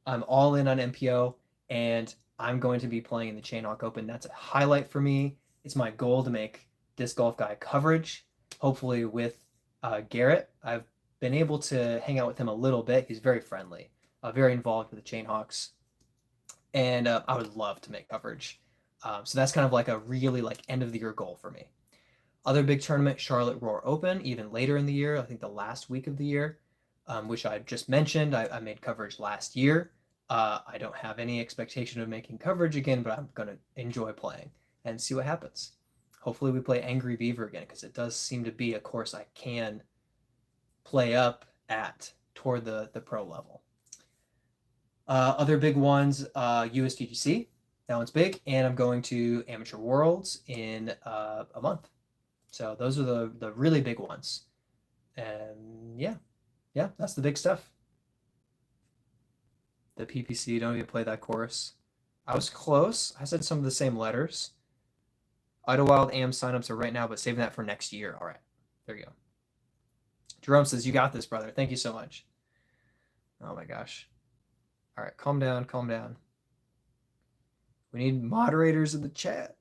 I'm all in on MPO, and I'm going to be playing in the Chainhawk Open. That's a highlight for me. It's my goal to make Disc Golf Guy coverage, hopefully with Garrett. I've been able to hang out with him a little bit. He's very friendly, very involved with the Chainhawks, and I would love to make coverage. So that's kind of like a really like end of the year goal for me. Other big tournament, Charlotte Roar Open, even later in the year, I think the last week of the year, which I just mentioned. I made coverage last year. I don't have any expectation of making coverage again, but I'm going to enjoy playing and see what happens. Hopefully we play Angry Beaver again, because it does seem to be a course I can play up at toward the pro level. Other big ones, USDGC. That one's big. And I'm going to Amateur Worlds in a month. So those are the really big ones. And yeah, that's the big stuff. The PPC, don't even play that course. I was close. I said some of the same letters. Idlewild AM signups are right now, but saving that for next year. All right, there you go. Jerome says, you got this, brother. Thank you so much. Oh my gosh. All right, calm down, calm down. We need moderators in the chat.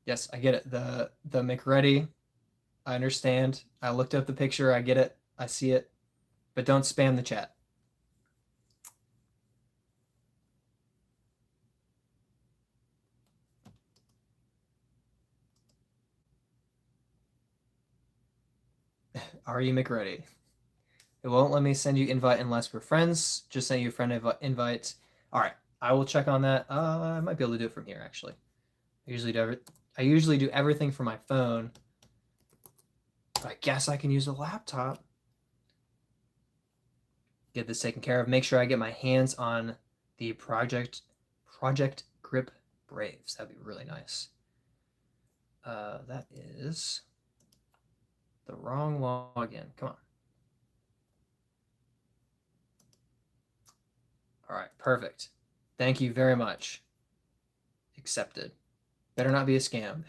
Yes, I get it. The McReady, I understand. I looked up the picture. I get it. I see it. But don't spam the chat. Are you McReady? It won't let me send you invite unless we're friends. Just send you a friend invite. All right, I will check on that. I might be able to do it from here, actually. I usually do everything from my phone. But I guess I can use a laptop. Get this taken care of. Make sure I get my hands on the Project Grip Braves. That'd be really nice. That is the wrong login. Come on. All right, perfect. Thank you very much. Accepted. Better not be a scam.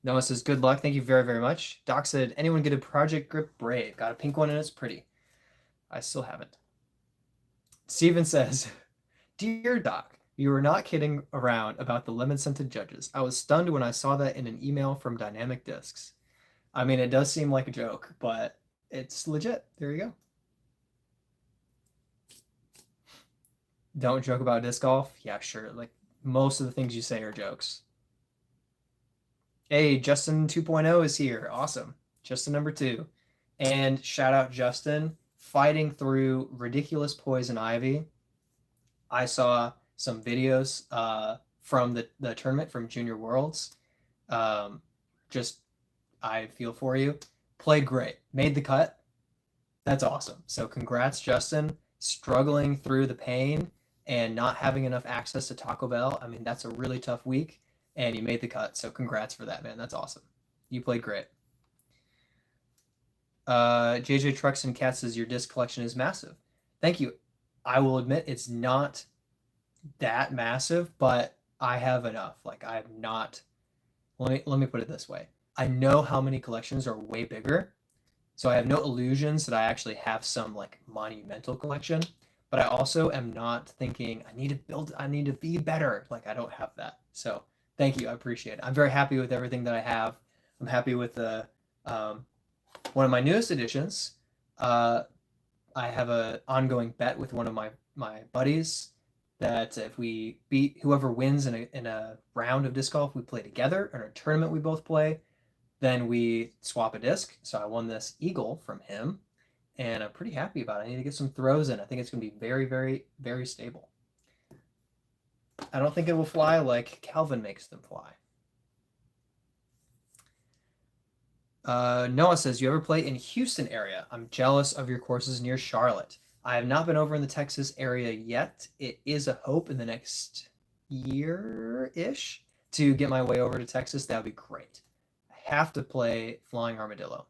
Noah says, good luck. Thank you very, very much. Doc said, anyone get a Project Grip Brave? Got a pink one and it's pretty. I still haven't. Steven says, dear Doc, you were not kidding around about the lemon-scented judges. I was stunned when I saw that in an email from Dynamic Discs. I mean, it does seem like a joke, but it's legit. There you go. Don't joke about disc golf? Yeah, sure. Like, most of the things you say are jokes. Hey, Justin 2.0 is here. Awesome. Justin number 2. And shout out Justin, fighting through ridiculous poison ivy. I saw some videos from the tournament from Junior Worlds. Just, I feel for you. Played great. Made the cut. That's awesome. So congrats, Justin. Struggling through the pain and not having enough access to Taco Bell. I mean, that's a really tough week, and you made the cut. So congrats for that, man. That's awesome. You played great. JJ Trucks and Cats says your disc collection is massive. Thank you. I will admit it's not that massive, but I have enough. Like, I have not. Let me put it this way. I know how many collections are way bigger, so I have no illusions that I actually have some like monumental collection. But I also am not thinking I need to be better. Like, I don't have that. So Thank you. I appreciate it. I'm very happy with everything that I have. I'm happy with the um, one of my newest additions. Uh, I have a ongoing bet with one of my buddies that if we beat whoever wins in a round of disc golf we play together, or a tournament we both play, then we swap a disc. So I won this eagle from him, and I'm pretty happy about it. I need to get some throws in. I think it's going to be very, very, very stable. I don't think it will fly like Calvin makes them fly. Noah says, you ever play in Houston area? I'm jealous of your courses near Charlotte. I have not been over in the Texas area yet. It is a hope in the next year-ish to get my way over to Texas. That would be great. I have to play Flying Armadillo.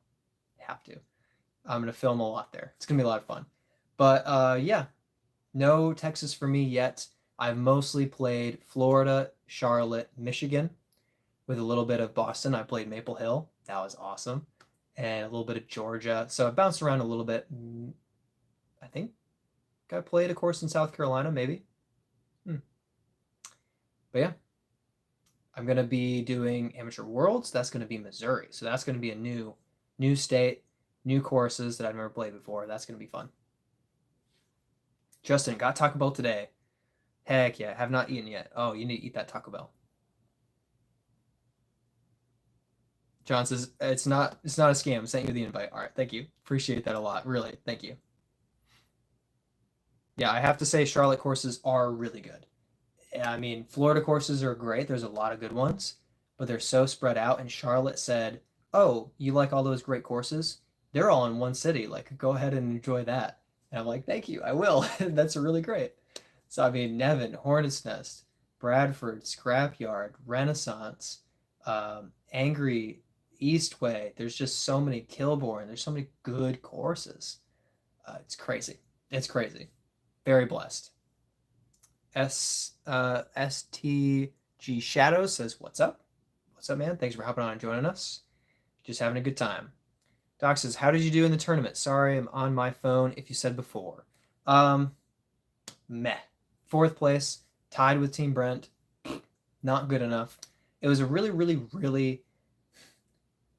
Have to. I'm going to film a lot there. It's going to be a lot of fun. But yeah, no Texas for me yet. I've mostly played Florida, Charlotte, Michigan, with a little bit of Boston. I played Maple Hill. That was awesome. And a little bit of Georgia. So I bounced around a little bit. I think I played a course in South Carolina, maybe. But yeah, I'm going to be doing Amateur Worlds. That's going to be Missouri. So that's going to be a new state, new courses that I've never played before. That's going to be fun. Justin, got Taco Bell today. Heck yeah, have not eaten yet. Oh, you need to eat that Taco Bell. John says, it's not a scam. Sent you the invite. All right, thank you. Appreciate that a lot. Really, thank you. Yeah, I have to say Charlotte courses are really good. I mean, Florida courses are great. There's a lot of good ones, but they're so spread out. And Charlotte said, oh, you like all those great courses? They're all in one city. Like, go ahead and enjoy that. And I'm like, thank you. I will. That's really great. So, I mean, Nevin, Hornets Nest, Bradford, Scrapyard, Renaissance, Angry, Eastway. There's just so many, Kilbourne. There's so many good courses. It's crazy. It's crazy. Very blessed. STG Shadow says, what's up? What's up, man? Thanks for hopping on and joining us. Just having a good time. Doc says, how did you do in the tournament? Sorry, I'm on my phone if you said before. Meh. Fourth place, tied with Team Brent. Not good enough. It was a really, really, really,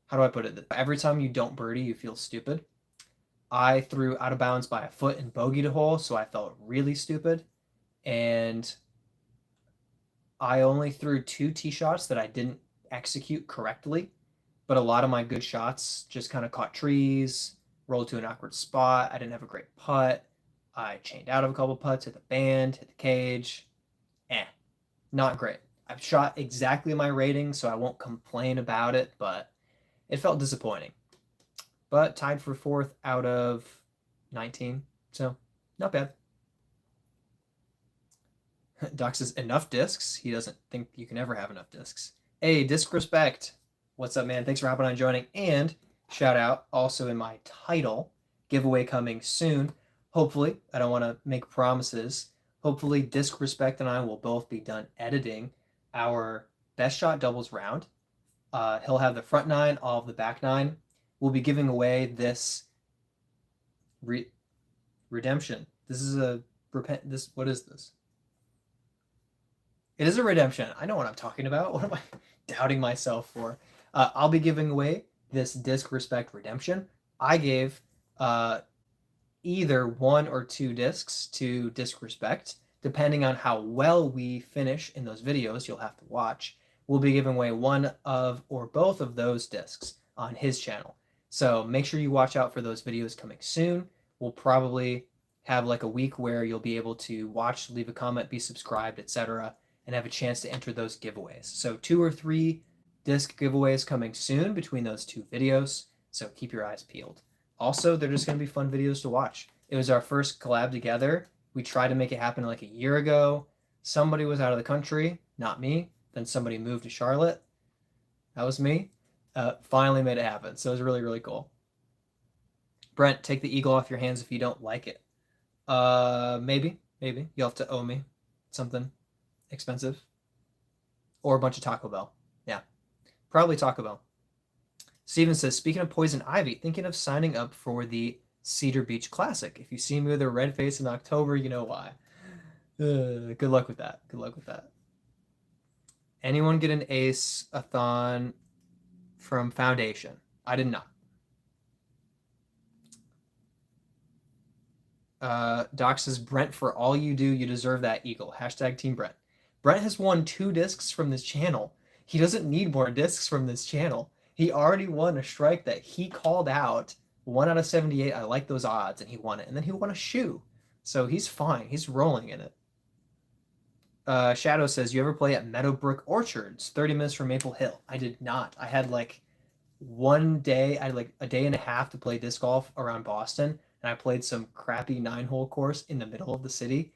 how do I put it? Every time you don't birdie, you feel stupid. I threw out of bounds by a foot and bogeyed a hole, so I felt really stupid. And I only threw 2 tee shots that I didn't execute correctly, but a lot of my good shots just kind of caught trees, rolled to an awkward spot. I didn't have a great putt. I chained out of a couple putts, hit the band, hit the cage. Not great. I've shot exactly my rating, so I won't complain about it, but it felt disappointing. But tied for 4th out of 19, so not bad. Doc says, enough discs? He doesn't think you can ever have enough discs. Hey, Disc Respect. What's up, man? Thanks for hopping on and joining. And shout out also in my title, giveaway coming soon. Hopefully, I don't want to make promises. Hopefully, Disc Respect and I will both be done editing our best shot doubles round. He'll have the front 9, all of the back 9. We'll be giving away this redemption. This is a what is this? It is a redemption. I know what I'm talking about. What am I doubting myself for? I'll be giving away this Disc Respect redemption. I gave either 1 or 2 discs to Disc Respect, depending on how well we finish in those videos you'll have to watch. We'll be giving away 1 of or both of those discs on his channel. So make sure you watch out for those videos coming soon. We'll probably have like a week where you'll be able to watch, leave a comment, be subscribed, etc., and have a chance to enter those giveaways. So 2 or 3 disc giveaways coming soon between those 2 videos. So keep your eyes peeled. Also, they're just going to be fun videos to watch. It was our first collab together. We tried to make it happen like a year ago. Somebody was out of the country, not me. Then somebody moved to Charlotte. That was me. Finally made it happen. So it was really, really cool. Brent, take the eagle off your hands if you don't like it. Maybe. You'll have to owe me something expensive. Or a bunch of Taco Bell. Yeah. Probably Taco Bell. Steven says, speaking of poison ivy, thinking of signing up for the Cedar Beach Classic. If you see me with a red face in October, you know why. Good luck with that. Anyone get an ace-a-thon from Foundation? I did not. Doc says, Brent, for all you do, you deserve that eagle. Hashtag Team Brent. Brent has won 2 discs from this channel. He doesn't need more discs from this channel. He already won a strike that he called out. 1 out of 78. I like those odds, and he won it. And then he won a shoe. So he's fine. He's rolling in it. Shadow says, you ever play at Meadowbrook Orchards? 30 minutes from Maple Hill. I did not. I had like one day, I had like a day and a half to play disc golf around Boston. And I played some crappy 9-hole course in the middle of the city,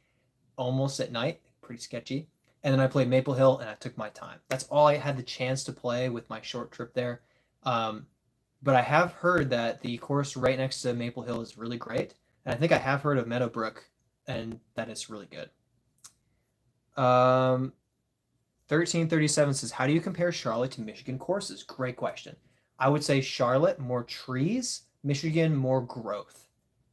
almost at night, pretty sketchy. And then I played Maple Hill, and I took my time. That's all I had the chance to play with my short trip there. But I have heard that the course right next to Maple Hill is really great. And I think I have heard of Meadowbrook, and that it's really good. 1337 says, how do you compare Charlotte to Michigan courses? Great question. I would say Charlotte, more trees, Michigan, more growth.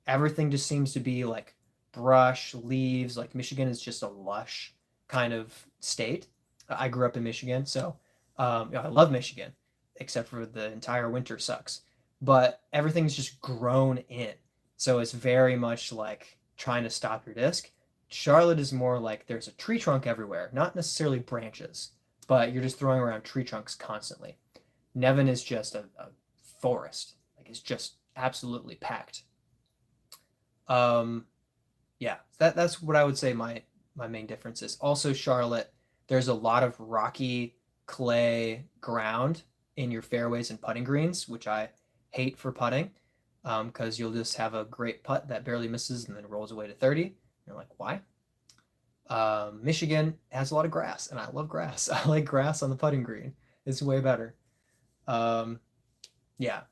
Everything just seems to be like brush, leaves. Like Michigan is just a lush kind of state. I grew up in Michigan, so I love Michigan, except for the entire winter sucks. But everything's just grown in. So it's very much like trying to stop your disc. Charlotte is more like there's a tree trunk everywhere, not necessarily branches, but you're just throwing around tree trunks constantly. Nevin is just a forest. Like it's just absolutely packed. Yeah, that's what I would say my main difference is. Also, Charlotte, there's a lot of rocky clay ground in your fairways and putting greens, which I hate for putting, because you'll just have a great putt that barely misses and then rolls away to 30. You're like, why? Michigan has a lot of grass, and I love grass. I like grass on the putting green. It's way better. Yeah,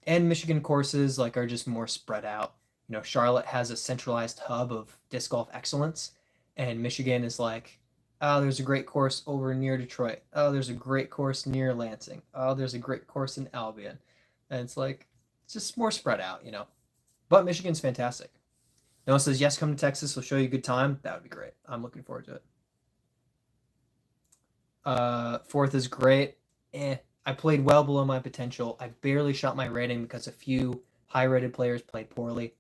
and Michigan courses like are just more spread out. You know, Charlotte has a centralized hub of disc golf excellence, and Michigan is like, oh, there's a great course over near Detroit. Oh, there's a great course near Lansing. Oh, there's a great course in Albion. And it's like, it's just more spread out, you know. But Michigan's fantastic. Noah says, yes, come to Texas. We'll show you a good time. That would be great. I'm looking forward to it. Fourth is great. I played well below my potential. I barely shot my rating because a few high-rated players played poorly.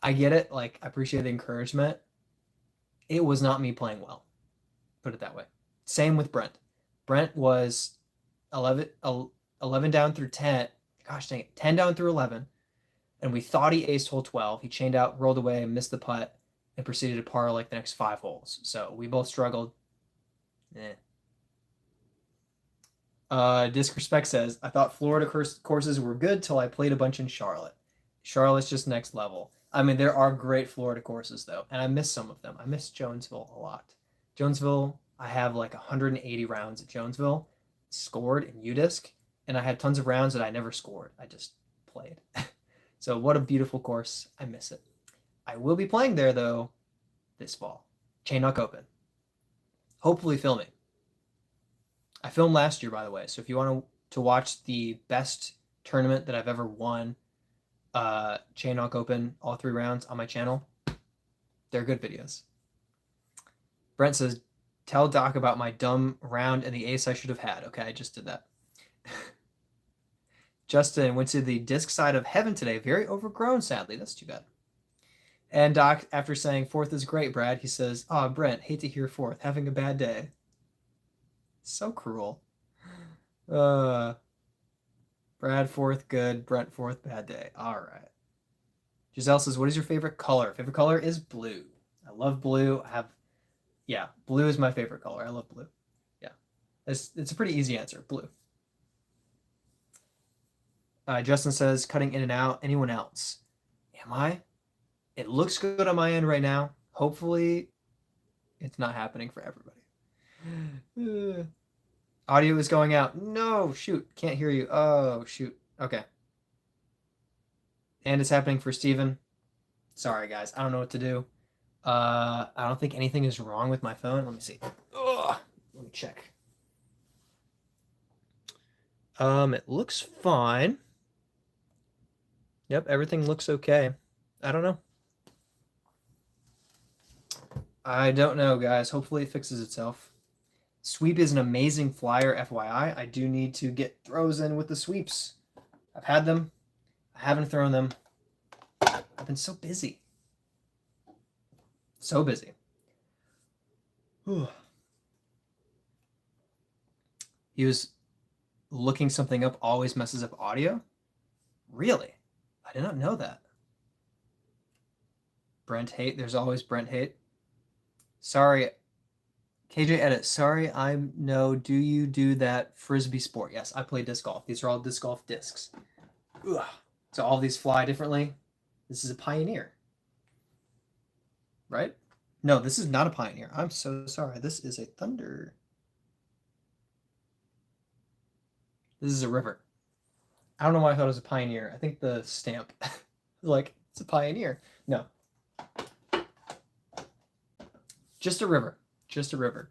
I get it. Like, I appreciate the encouragement. It was not me playing well. Put it that way. Same with Brent. Brent was 11 down through 10. Gosh dang it. 10 down through 11. And we thought he aced hole 12. He chained out, rolled away, missed the putt, and proceeded to par like the next 5 holes. So we both struggled. Disrespect says, I thought Florida courses were good till I played a bunch in Charlotte. Charlotte's just next level. I mean, there are great Florida courses, though, and I miss some of them. I miss Jonesville a lot. Jonesville, I have like 180 rounds at Jonesville scored in UDisc, and I had tons of rounds that I never scored. I just played. So what a beautiful course. I miss it. I will be playing there, though, this fall. Chain Knock Open. Hopefully filming. I filmed last year, by the way, so if you want to watch the best tournament that I've ever won, Chain Knock Open, all 3 rounds on my channel, they're good videos. Brent says, tell Doc about my dumb round and the ace I should have had. Okay, I just did that. Justin went to the disc side of heaven today. Very overgrown, sadly. That's too bad. And Doc, after saying fourth is great, Brad, he says, oh, Brent, hate to hear fourth. Having a bad day. So cruel. Brad fourth, good. Brent fourth, bad day. All right. Giselle says, what is your favorite color? Favorite color is blue. I love blue. Blue is my favorite color. I love blue. Yeah. It's a pretty easy answer. Blue. Justin says, cutting in and out. Anyone else? Am I? It looks good on my end right now. Hopefully, it's not happening for everybody. Audio is going out. No, shoot. Can't hear you. Oh, shoot. Okay. And it's happening for Steven. Sorry, guys. I don't know what to do. I don't think anything is wrong with my phone. Let me see. Ugh. Let me check. It looks fine. Yep, everything looks okay. I don't know. I don't know, guys. Hopefully it fixes itself. Sweep is an amazing flyer, FYI. I do need to get throws in with the sweeps. I've had them. I haven't thrown them. I've been so busy. So busy. He was looking something up always messes up audio? Really? I did not know that. Brent Hate. There's always Brent Hate. Sorry. KJ Edit. Sorry, do you do that frisbee sport? Yes, I play disc golf. These are all disc golf discs. Ugh. So all of these fly differently. This is a Pioneer. Right? No, this is not a Pioneer. I'm so sorry. This is a Thunder. This is a River. I don't know why I thought it was a Pioneer. I think the stamp, like, it's a Pioneer. No. Just a River. Just a River.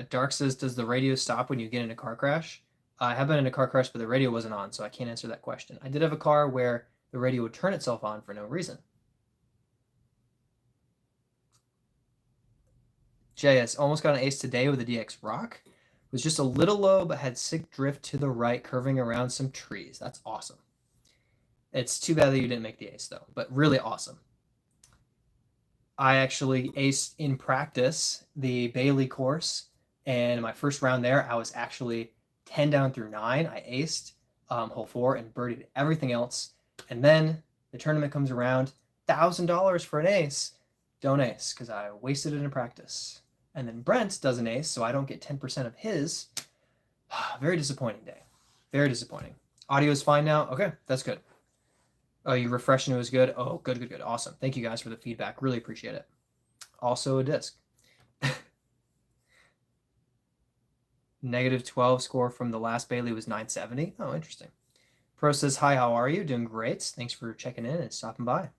Dark says, does the radio stop when you get in a car crash? I have been in a car crash, but the radio wasn't on, so I can't answer that question. I did have a car where the radio would turn itself on for no reason. JS almost got an ace today with a DX Rock. It was just a little low, but had sick drift to the right, curving around some trees. That's awesome. It's too bad that you didn't make the ace, though, but really awesome. I actually aced in practice the Bailey course, and my first round there, I was actually 10 down through 9. I aced hole 4 and birdied everything else. And then the tournament comes around, $1,000 for an ace. Don't ace, because I wasted it in practice. And then Brent does an ace, so I don't get 10% of his. Very disappointing day. Very disappointing. Audio is fine now? Okay, that's good. Oh, you refreshed and it was good? Oh, good, good, good. Awesome. Thank you guys for the feedback. Really appreciate it. Also a disc. -12 score from the last Bailey was 970. Oh, interesting. Pro says, hi, how are you? Doing great. Thanks for checking in and stopping by.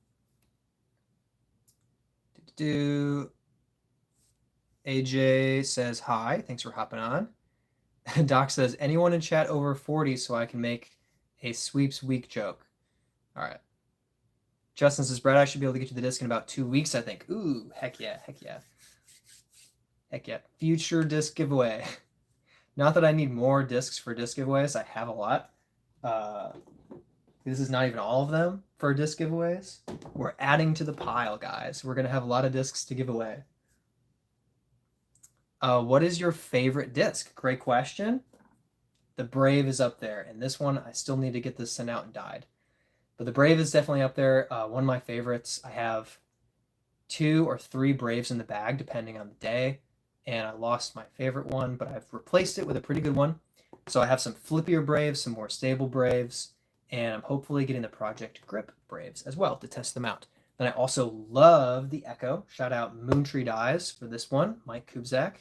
AJ says, hi. Thanks for hopping on. Doc says, anyone in chat over 40 so I can make a sweeps week joke. All right. Justin says, Brad, I should be able to get you the disc in about 2 weeks, I think. Ooh, heck yeah, heck yeah. Heck yeah. Future disc giveaway. Not that I need more discs for disc giveaways. I have a lot. This is not even all of them for disc giveaways. We're adding to the pile, guys. We're going to have a lot of discs to give away. What is your favorite disc? Great question. The Brave is up there. And this one, I still need to get this sent out and dyed. But the Brave is definitely up there. One of my favorites. I have 2 or 3 Braves in the bag, depending on the day. And I lost my favorite one, but I've replaced it with a pretty good one. So I have some flippier Braves, some more stable Braves, and I'm hopefully getting the Project Grip Braves as well to test them out. Then I also love the Echo. Shout out Moontree Dyes for this one, Mike Kubzak.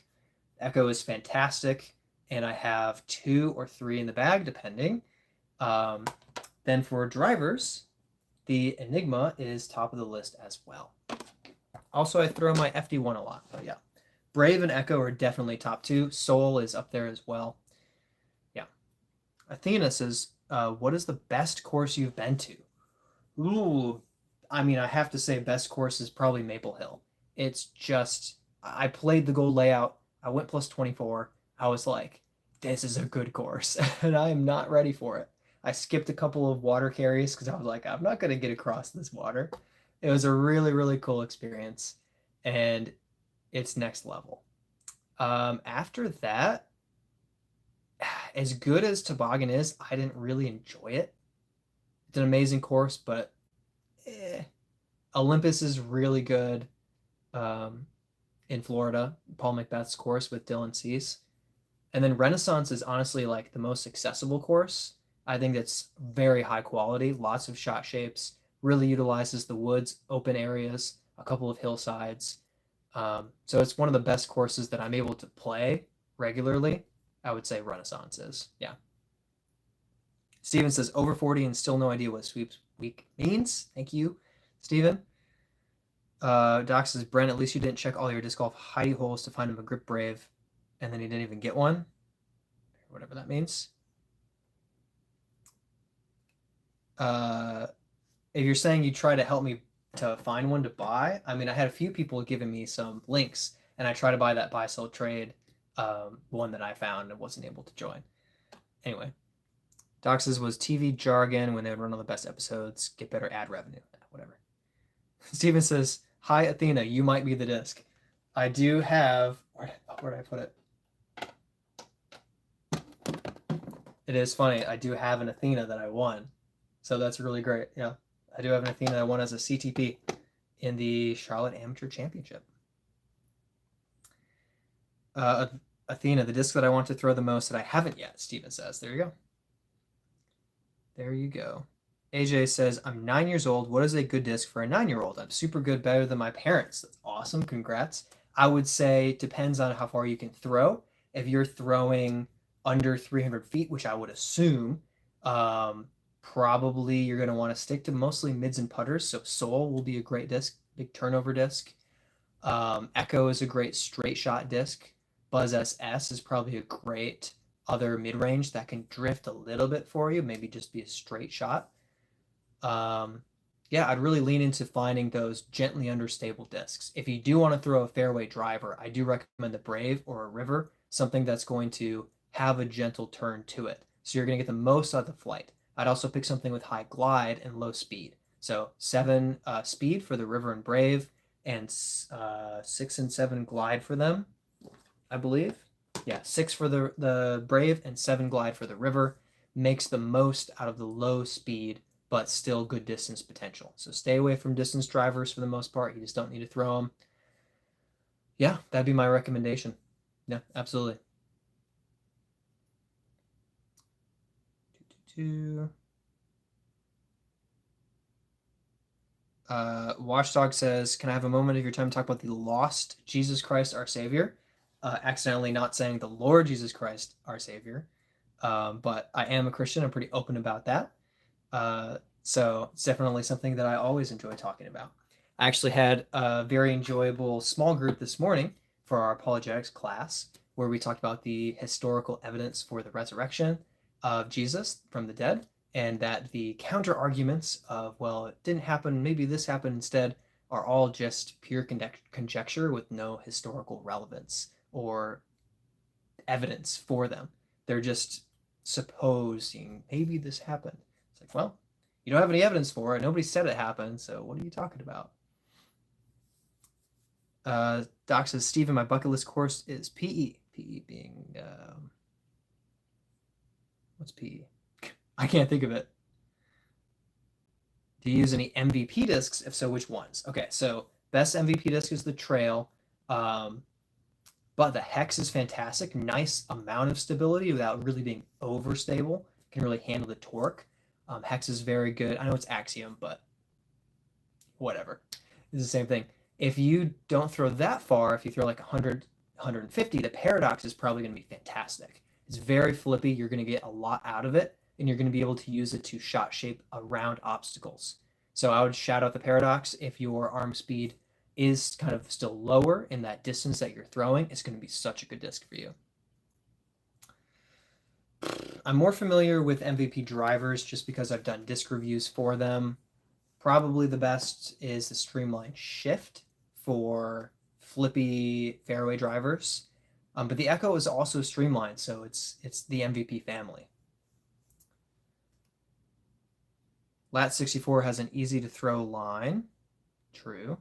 Echo is fantastic, and I have 2 or 3 in the bag, depending. Then for drivers, the Enigma is top of the list as well. Also, I throw my FD1 a lot, but yeah. Brave and Echo are definitely top 2. Soul is up there as well. Yeah. Athena says, what is the best course you've been to? Ooh, I mean, I have to say best course is probably Maple Hill. It's just, I played the gold layout. I went plus 24. I was like, this is a good course, and I am not ready for it. I skipped a couple of water carries because I was like, I'm not going to get across this water. It was a really, really cool experience, and it's next level. After that, as good as Toboggan is, I didn't really enjoy it. It's an amazing course, but Olympus is really good in Florida, Paul Macbeth's course with Dylan Cease. And then Renaissance is honestly like the most accessible course. I think it's very high quality, lots of shot shapes, really utilizes the woods, open areas, a couple of hillsides. So it's one of the best courses that I'm able to play regularly. I would say Renaissance is. Yeah. Steven says over 40 and still no idea what sweeps week means. Thank you, Steven. Doc says, Brent, at least you didn't check all your disc golf Heidi holes to find him a grip Brave, and then he didn't even get one. Whatever that means. if you're saying you try to help me to find one to buy, I mean, I had a few people giving me some links, and I tried to buy that buy sell trade one that I found and wasn't able to join. Anyway, Dox's was TV jargon when they would run on the best episodes, get better ad revenue, whatever. Steven says, "Hi Athena, you might be the disc." I do have. Where did I put it? It is funny. I do have an Athena that I won, so that's really great. Yeah, I do have an Athena that I won as a CTP in the Charlotte Amateur Championship. Athena, the disc that I want to throw the most that I haven't yet. Steven says, "There you go. There you go." AJ says, "I'm 9 years old. What is a good disc for a 9-year-old? I'm super good, better than my parents." That's awesome. Congrats. I would say depends on how far you can throw. If you're throwing under 300 feet, which I would assume, probably you're going to want to stick to mostly mids and putters. So Soul will be a great disc, big turnover disc. Echo is a great straight shot disc. Buzz SS is probably a great other mid-range that can drift a little bit for you, maybe just be a straight shot. Yeah, I'd really lean into finding those gently understable discs. If you do want to throw a fairway driver, I do recommend the Brave or a River, something that's going to have a gentle turn to it. So you're going to get the most out of the flight. I'd also pick something with high glide and low speed. So 7 speed for the River and Brave, and 6 and 7 glide for them, I believe. Yeah, 6 for the Brave and 7 glide for the River. Makes the most out of the low speed, but still good distance potential. So stay away from distance drivers for the most part. You just don't need to throw them. Yeah, that'd be my recommendation. Yeah, absolutely. Watchdog says, "Can I have a moment of your time to talk about the lost Jesus Christ, our Savior?" Accidentally not saying the Lord Jesus Christ, our Savior. But I am a Christian. I'm pretty open about that. So it's definitely something that I always enjoy talking about. I actually had a very enjoyable small group this morning for our apologetics class where we talked about the historical evidence for the resurrection of Jesus from the dead, and that the counter arguments of, well, it didn't happen, maybe this happened instead, are all just pure conjecture with no historical relevance or evidence for them. They're just supposing maybe this happened. It's like, well, you don't have any evidence for it. Nobody said it happened, so what are you talking about? Doc says, "Steven, my bucket list course is PE." PE being, what's PE? I can't think of it. Do you use any MVP discs? If so, which ones? Okay, so best MVP disc is the Trail. But the Hex is fantastic. Nice amount of stability without really being overstable. Can really handle the torque. Hex is very good. I know it's Axiom, but whatever. It's the same thing. If you don't throw that far, if you throw like 100, 150, the Paradox is probably going to be fantastic. It's very flippy. You're going to get a lot out of it, and you're going to be able to use it to shot shape around obstacles. So I would shout out the Paradox if your arm speed is kind of still lower in that distance that you're throwing. It's going to be such a good disc for you. I'm more familiar with MVP drivers just because I've done disc reviews for them. Probably the best is the Streamline Shift for flippy fairway drivers. But the Echo is also streamlined, so it's the MVP family. Lat64 has an easy to throw line. True.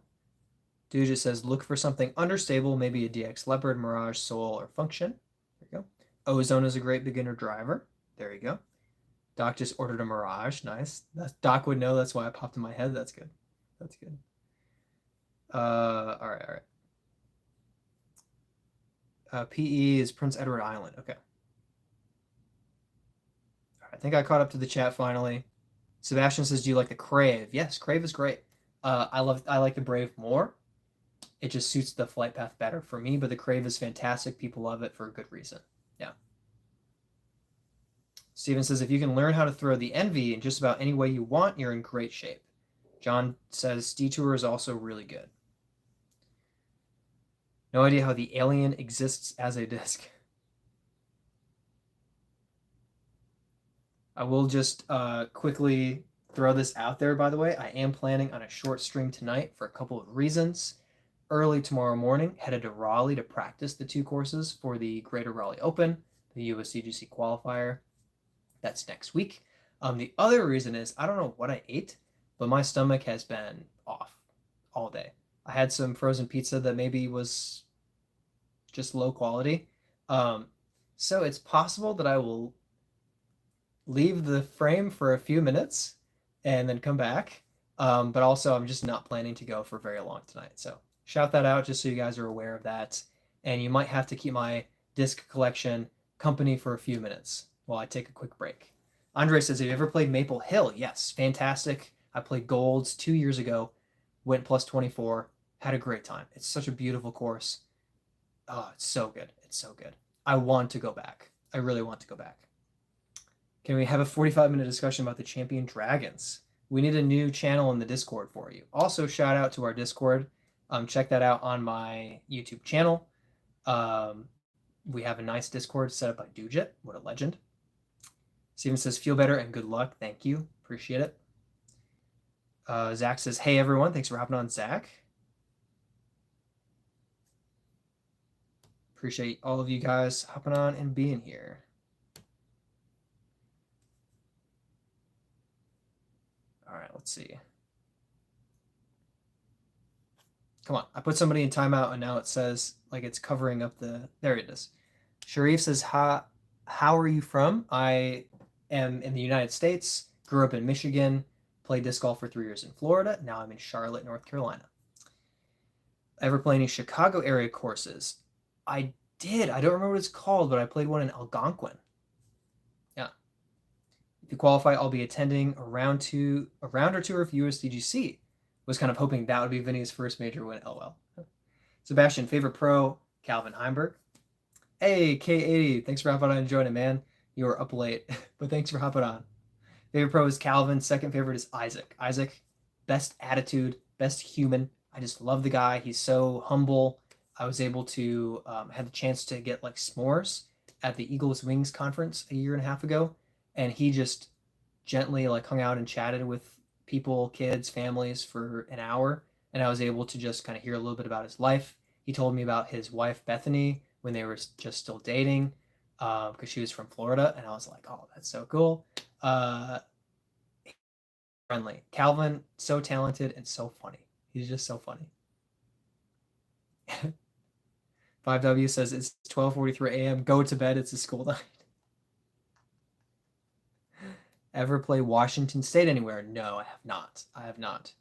Dude just says, "Look for something understable, maybe a DX Leopard, Mirage, Soul, or Function." There you go. Ozone is a great beginner driver. There you go. Doc just ordered a Mirage. Nice. Doc would know. That's why it popped in my head. That's good. That's good. All right. PE is Prince Edward Island. Okay. I think I caught up to the chat finally. Sebastian says, "Do you like the Crave?" Yes, Crave is great. I like the Brave more. It just suits the flight path better for me, but the Crave is fantastic. People love it for a good reason. Yeah. Steven says, "If you can learn how to throw the Envy in just about any way you want, you're in great shape." John says, "Detour is also really good." No idea how the Alien exists as a disc. I will just quickly throw this out there, by the way. I am planning on a short stream tonight for a couple of reasons. Early tomorrow morning, headed to Raleigh to practice the 2 courses for the Greater Raleigh Open, the USDGC qualifier. That's next week. The other reason is I don't know what I ate, but my stomach has been off all day. I had some frozen pizza that maybe was just low quality. So it's possible that I will leave the frame for a few minutes and then come back. But also, I'm just not planning to go for very long tonight. So shout that out just so you guys are aware of that. And you might have to keep my disc collection company for a few minutes while I take a quick break. Andre says, have you ever played Maple Hill? Yes, fantastic. I played Golds 2 years ago, went plus 24, had a great time. It's such a beautiful course. Oh, it's so good. It's so good. I want to go back. I really want to go back. Can we have a 45-minute discussion about the Champion Dragons? We need a new channel in the Discord for you. Also, shout out to our Discord. Check that out on my YouTube channel. We have a nice Discord set up by Dujit. What a legend. Steven says, feel better and good luck. Thank you. Appreciate it. Zach says, hey, everyone. Thanks for hopping on, Zach. Appreciate all of you guys hopping on and being here. All right, let's see. Come on. I put somebody in timeout, and now it says, like, it's covering up the... There it is. Sharif says, how are you from? I am in the United States, grew up in Michigan, played disc golf for 3 years in Florida. Now I'm in Charlotte, North Carolina. Ever play any Chicago area courses? I did. I don't remember what it's called, but I played one in Algonquin. Yeah. If you qualify, I'll be attending a round or two of USDGC. Was kind of hoping that would be Vinny's first major win. LOL. Sebastian, favorite pro? Calvin Heimberg. Hey, K80. Thanks for hopping on and joining, man. You were up late, but thanks for hopping on. Favorite pro is Calvin. Second favorite is Isaac. Isaac, best attitude, best human. I just love the guy. He's so humble. I was able to have the chance to get like s'mores at the Eagles Wings conference a year and a half ago. And he just gently like hung out and chatted with people, kids, families for an hour. And I was able to just kind of hear a little bit about his life. He told me about his wife, Bethany, when they were just still dating, because she was from Florida. And I was like, oh, that's so cool. Friendly. Calvin, so talented and so funny. He's just so funny. 5W says it's 12:43 a.m. Go to bed. It's a school night. Ever play Washington State anywhere? No, I have not. I have not.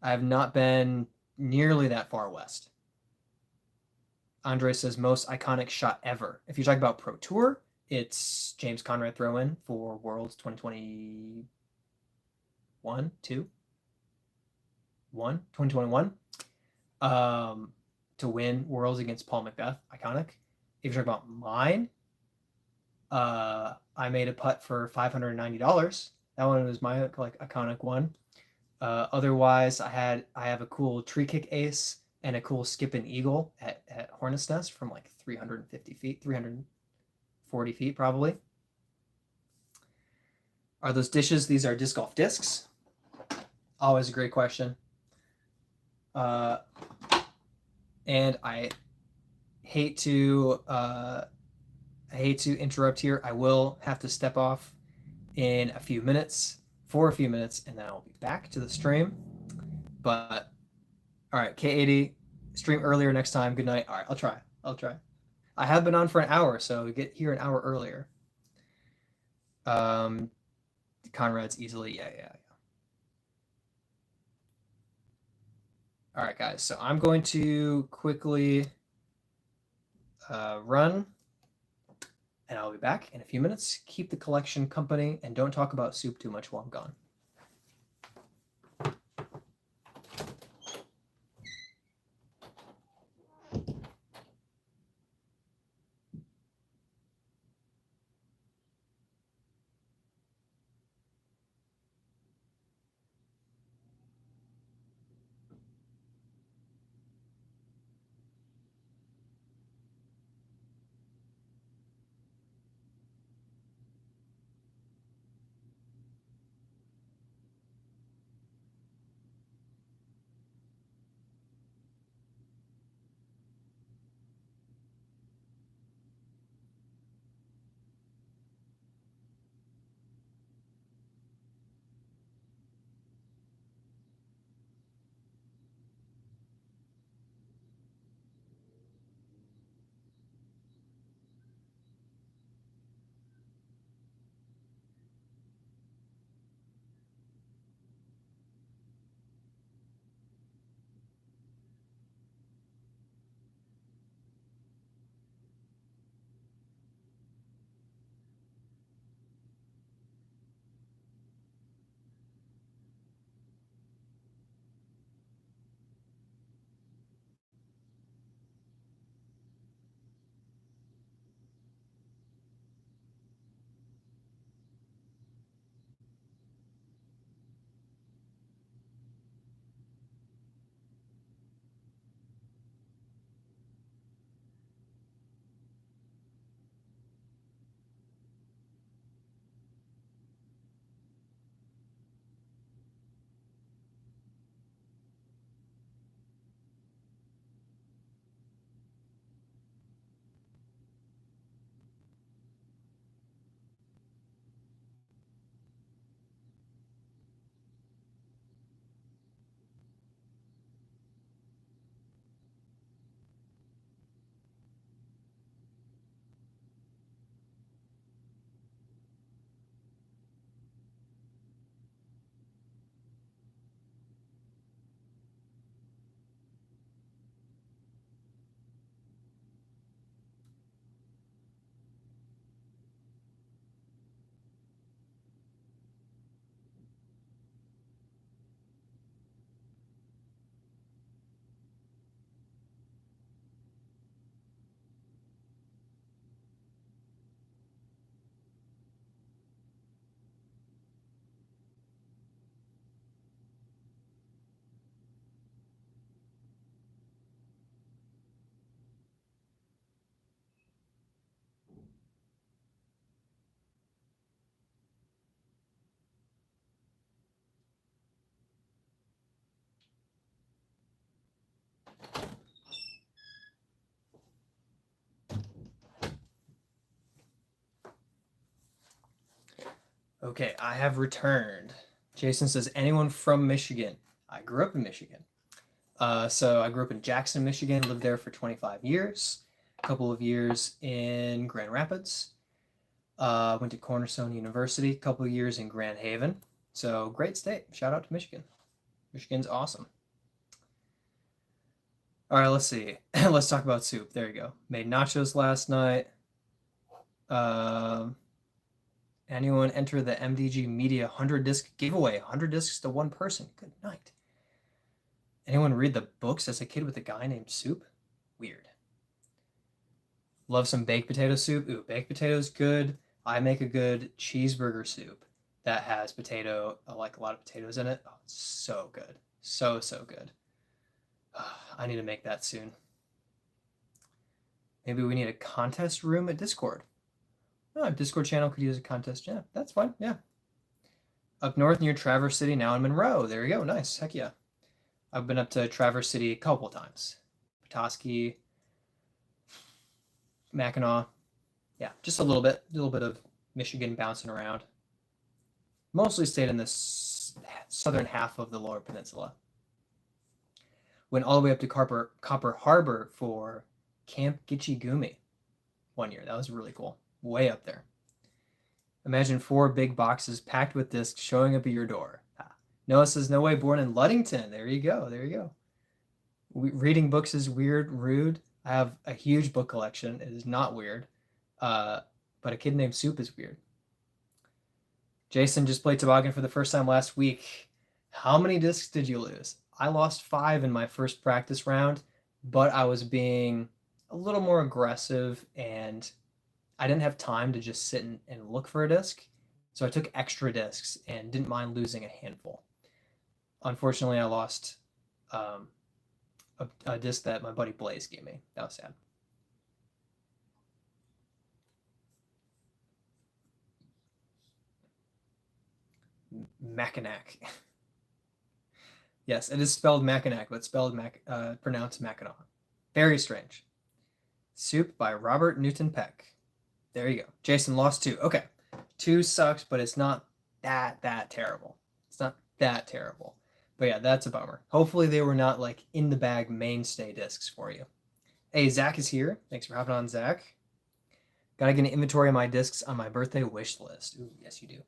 I have not been nearly that far west. Andre says most iconic shot ever. If you talk about Pro Tour, it's James Conrad throw-in for Worlds 2021, 2021. To win Worlds against Paul Macbeth, iconic. If you talk about mine, I made a putt for $590. That one was my like iconic one. Otherwise, I have a cool tree kick ace and a cool skip and eagle at Hornet's Nest from like 350 feet, 340 feet probably. Are those dishes? These are disc golf discs. Always a great question. And I hate to interrupt here. I will have to step off in a few minutes, and then I'll be back to the stream. But all right, K80, stream earlier next time. Good night. All right, I'll try. I have been on for an hour, so get here an hour earlier. Conrad's easily, yeah. All right, guys, so I'm going to quickly run, and I'll be back in a few minutes. Keep the collection company, and don't talk about soup too much while I'm gone. Okay, I have returned. Jason says, anyone from Michigan? I grew up in Michigan. So I grew up in Jackson, Michigan, lived there for 25 years, a couple of years in Grand Rapids. Went to Cornerstone University, a couple of years in Grand Haven. So great state. Shout out to Michigan. Michigan's awesome. All right, let's see. Let's talk about soup. There you go. Made nachos last night. Anyone enter the MDG Media 100 disc giveaway? 100 discs to one person. Good night. Anyone read the books as a kid with a guy named Soup? Weird. Love some baked potato soup. Ooh, baked potatoes good. I make a good cheeseburger soup that has potato, like a lot of potatoes in it. Oh, it's so good. So good. I need to make that soon. Maybe we need a contest room at Discord. Oh, Discord channel could use a contest. Yeah, that's fine. Yeah. Up north near Traverse City, now in Monroe. There you go. Nice. Heck yeah. I've been up to Traverse City a couple times. Petoskey, Mackinac. Yeah, just a little bit of Michigan bouncing around. Mostly stayed in the southern half of the Lower Peninsula. Went all the way up to Copper Harbor for Camp Gitchigumi one year. That was really cool. Way up there. Imagine 4 big boxes packed with discs showing up at your door. Noah says, no way, born in Ludington. There you go. There you go. Reading books is weird, rude. I have a huge book collection. It is not weird. But a kid named Soup is weird. Jason just played toboggan for the first time last week. How many discs did you lose? I lost 5 in my first practice round, but I was being a little more aggressive and I didn't have time to just sit and look for a disc. So I took extra discs and didn't mind losing a handful. Unfortunately, I lost a disc that my buddy Blaze gave me. That was sad. Mackinac. Yes, it is spelled Mackinac, but spelled pronounced Mackinac. Very strange. Soup by Robert Newton Peck. There you go. Jason lost 2. Okay. 2 sucks, but it's not that terrible. It's not that terrible. But yeah, that's a bummer. Hopefully they were not like in the bag mainstay discs for you. Hey, Zach is here. Thanks for hopping on, Zach. Gotta get an inventory of my discs on my birthday wish list. Ooh, yes you do.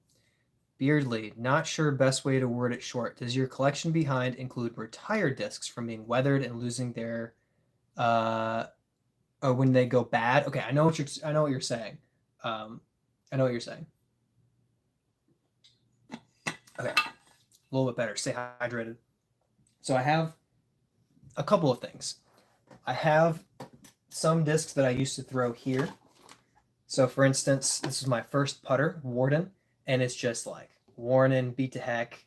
Beardly, not sure best way to word it short. Does your collection behind include retired discs from being weathered and losing their when they go bad? Okay, I know what you're saying. I know what you're saying. Okay, a little bit better. Stay hydrated. So I have a couple of things. I have some discs that I used to throw here. So for instance, this is my first putter, Warden, and it's just like worn in, beat to heck.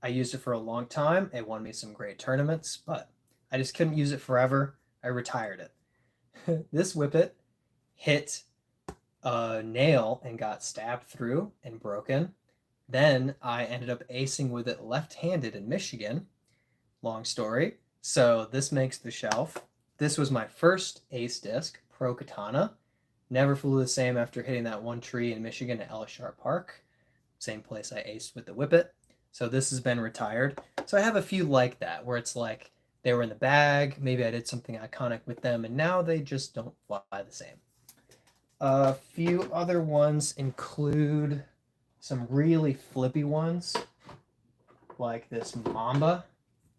I used it for a long time. It won me some great tournaments, but I just couldn't use it forever. I retired it. This whippet hit a nail and got stabbed through and broken. Then I ended up acing with it left-handed in Michigan. Long story. So this makes the shelf. This was my first ace disc, Pro Katana. Never flew the same after hitting that one tree in Michigan at Ellisharp Park. Same place I aced with the whippet. So this has been retired. So I have a few like that, where it's like they were in the bag, maybe I did something iconic with them, and now they just don't fly the same. A few other ones include some really flippy ones, like this Mamba.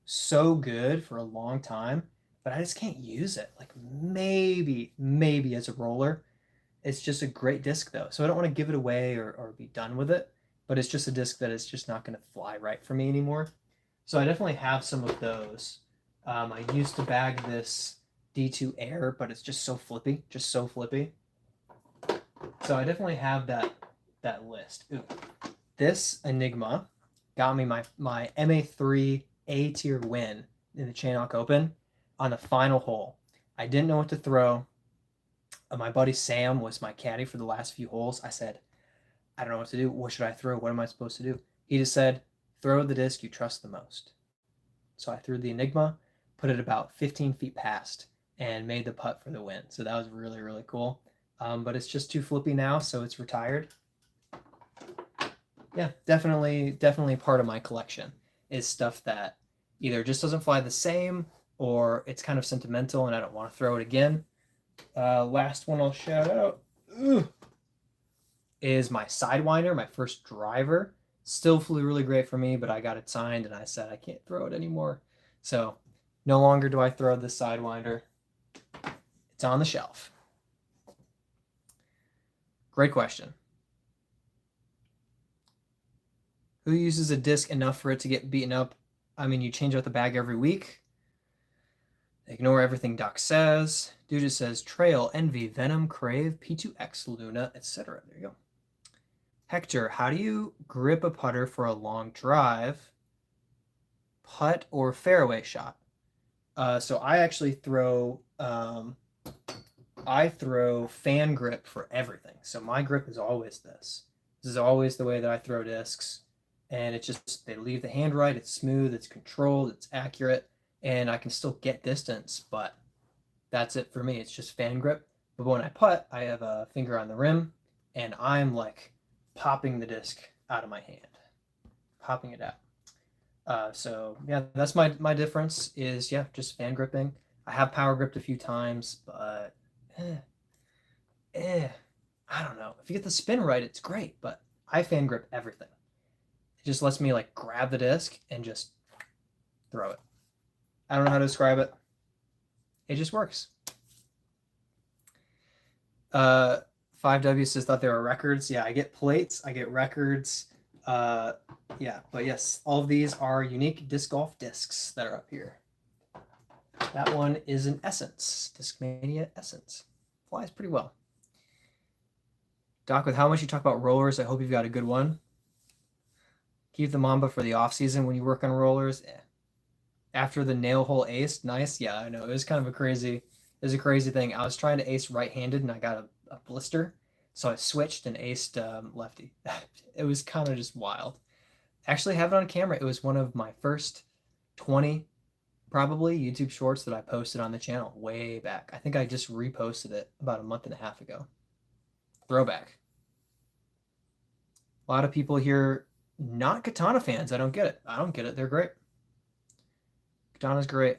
So good for a long time, but I just can't use it. Like maybe as a roller. It's just a great disc though, so I don't want to give it away or be done with it, but it's just a disc that is just not going to fly right for me anymore. So I definitely have some of those. I used to bag this D2 Air, but it's just so flippy, So I definitely have that list. Ooh. This Enigma got me my MA3 A tier win in the Chainhawk Open on the final hole. I didn't know what to throw. My buddy Sam was my caddy for the last few holes. I said, I don't know what to do. What should I throw? What am I supposed to do? He just said, throw the disc you trust the most. So I threw the Enigma, put it about 15 feet past, and made the putt for the win. So that was really, really cool. But it's just too flippy now, so it's retired. Yeah, definitely part of my collection is stuff that either just doesn't fly the same or it's kind of sentimental and I don't want to throw it again. Last one I'll shout out is my Sidewinder, my first driver. Still flew really great for me, but I got it signed and I said I can't throw it anymore. So no longer do I throw this Sidewinder. It's on the shelf. Great question. Who uses a disc enough for it to get beaten up? I mean, you change out the bag every week. Ignore everything Doc says. Dude just says Trail, Envy, Venom, Crave, P2X, Luna, etc. There you go. Hector, how do you grip a putter for a long drive? Putt or fairway shot? So I actually throw I throw fan grip for everything. So my grip is always this. This is always the way that I throw discs. And it just, they leave the hand right. It's smooth, it's controlled, it's accurate, and I can still get distance, but that's it for me. It's just fan grip. But when I putt, I have a finger on the rim, and I'm like popping the disc out of my hand, popping it out. So yeah, that's my difference is, yeah, just fan gripping. I have power gripped a few times, but eh, I don't know. If you get the spin right, it's great, but I fan grip everything. It just lets me like grab the disc and just throw it. I don't know how to describe it. It just works. 5W says thought there were records. Yeah, I get plates, I get records. Yeah, but yes, all of these are unique disc golf discs that are up here. That one is an Essence, Discmania Essence. Flies pretty well. Doc, with how much you talk about rollers, I hope you've got a good one. Keep the Mamba for the off season when you work on rollers. After the nail hole ace, nice. Yeah, I know. It was kind of a crazy thing. I was trying to ace right-handed and I got a blister. So I switched and aced lefty. It was kind of just wild. Actually have it on camera. It was one of my first 20 probably YouTube shorts that I posted on the channel way back. I think I just reposted it about a month and a half ago. Throwback. A lot of people here not Katana fans. I don't get it. I don't get it. They're great. Katana's great.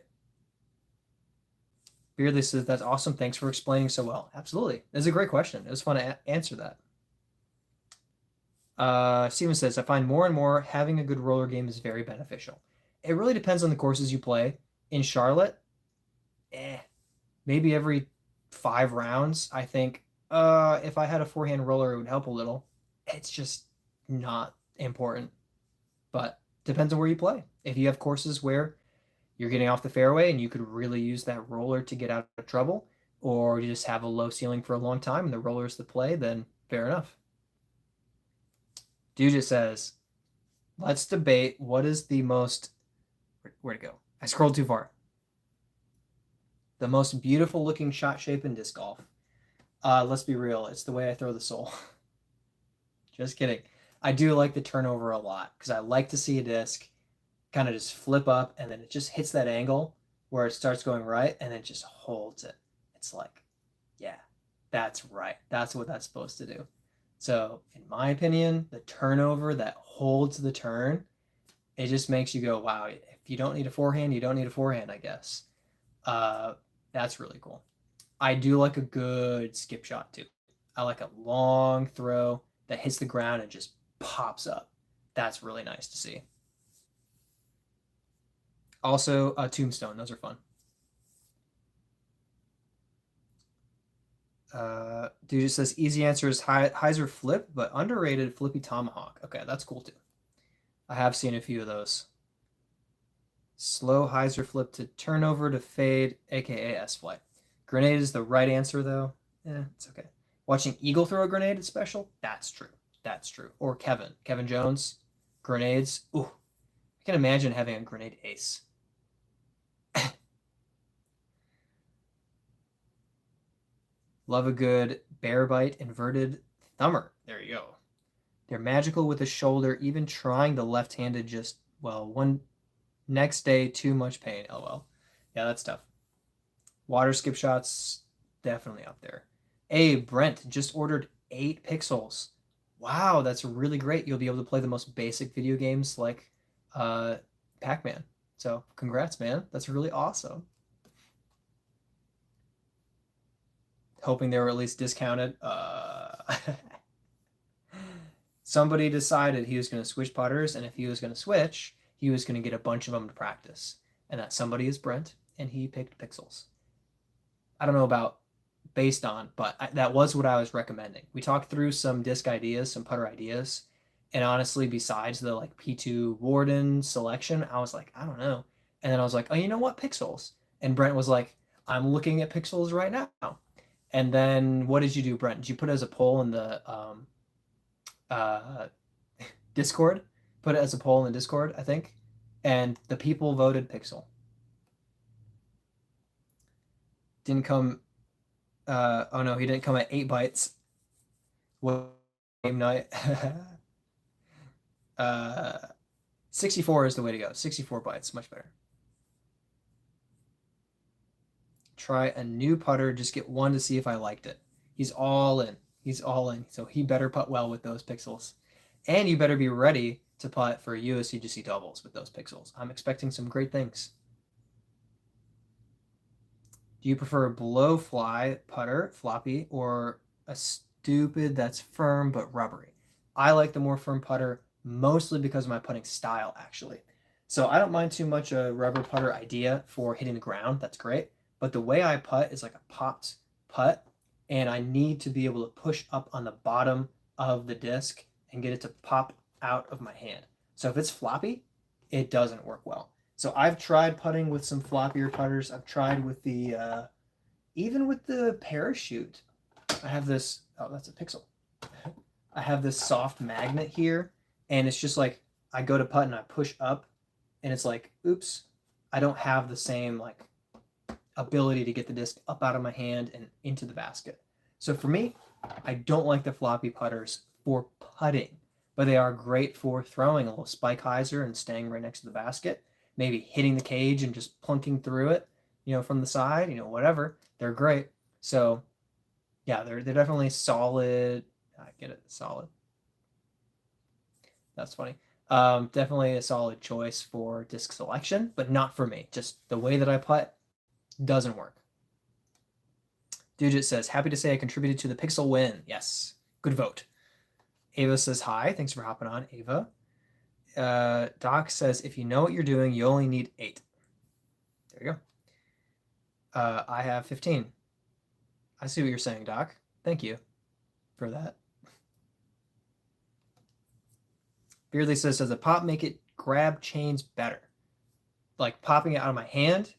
Beardley says, that's awesome. Thanks for explaining so well. Absolutely. That's a great question. It was fun to answer that. Steven says, I find more and more having a good roller game is very beneficial. It really depends on the courses you play. In Charlotte, maybe every 5 rounds, I think, if I had a forehand roller, it would help a little. It's just not important. But depends on where you play. If you have courses where you're getting off the fairway and you could really use that roller to get out of trouble, or you just have a low ceiling for a long time and the roller is the play, then fair enough. Dude just says, let's debate what is the most, where'd it go? I scrolled too far. The most beautiful looking shot shape in disc golf. Let's be real. It's the way I throw the soul. Just kidding. I do like the turnover a lot because I like to see a disc kind of just flip up and then it just hits that angle where it starts going right and it just holds it. It's like, yeah, that's right. That's what that's supposed to do. So in my opinion, the turnover that holds the turn, it just makes you go, wow, if you don't need a forehand, you don't need a forehand, I guess. That's really cool. I do like a good skip shot too. I like a long throw that hits the ground and just pops up. That's really nice to see. Also, Tombstone. Those are fun. Dude just says easy answer is Heiser Flip, but underrated Flippy Tomahawk. Okay, that's cool too. I have seen a few of those. Slow Heiser Flip to turnover to fade, aka S-Flight. Grenade is the right answer though. It's okay. Watching Eagle throw a grenade is special. That's true. That's true. Or Kevin Jones, grenades. Ooh, I can imagine having a grenade ace. Love a good bear bite inverted thumber. There you go. They're magical with the shoulder. Even trying the left-handed just, well, one next day, too much pain. LOL. Yeah, that's tough. Water skip shots, definitely up there. Hey, Brent just ordered 8 pixels. Wow, that's really great. You'll be able to play the most basic video games like uh, Pac-Man. So congrats, man. That's really awesome. Hoping they were at least discounted. Somebody decided he was going to switch putters, and if he was going to switch, he was going to get a bunch of them to practice. And that somebody is Brent, and he picked Pixels. I don't know about based on, but that was what I was recommending. We talked through some disc ideas, some putter ideas, and honestly, besides the like P2 Warden selection, I was like, I don't know. And then I was like, oh, you know what, Pixels. And Brent was like, I'm looking at Pixels right now. And then what did you do, Brent? Did you put it as a poll in the uh, Discord? Put it as a poll in the Discord, I think. And the people voted Pixel. Didn't come. Oh no, he didn't come at 8 bytes. What game night? 64 is the way to go. 64 bytes, much better. Try a new putter. Just get one to see if I liked it. He's all in. He's all in. So he better putt well with those Pixels. And you better be ready to putt for USDGC doubles with those Pixels. I'm expecting some great things. Do you prefer a blow fly putter, floppy, or a stupid that's firm but rubbery? I like the more firm putter, mostly because of my putting style, actually. So I don't mind too much a rubber putter idea for hitting the ground. That's great. But the way I putt is like a popped putt, and I need to be able to push up on the bottom of the disc and get it to pop out of my hand. So if it's floppy, it doesn't work well. So I've tried putting with some floppier putters. I've tried with the even with the parachute. I have this. Oh, that's a Pixel. I have this soft magnet here, and it's just like I go to putt and I push up, and it's like, oops, I don't have the same like ability to get the disc up out of my hand and into the basket. So for me, I don't like the floppy putters for putting, but they are great for throwing a little spike hyzer and staying right next to the basket, maybe hitting the cage and just plunking through it, from the side, whatever. They're great. So yeah, they're definitely solid. I get it, solid. That's funny. Definitely a solid choice for disc selection, but not for me. Just the way that I putt doesn't work. Dugit says, happy to say I contributed to the Pixel win. Yes, good vote. Ava says hi. Thanks for hopping on, Ava. Doc says, if you know what you're doing, you only need 8. There you go. I have 15. I see what you're saying, Doc. Thank you for that. Beardley says, does the pop make it grab chains better? Like popping it out of my hand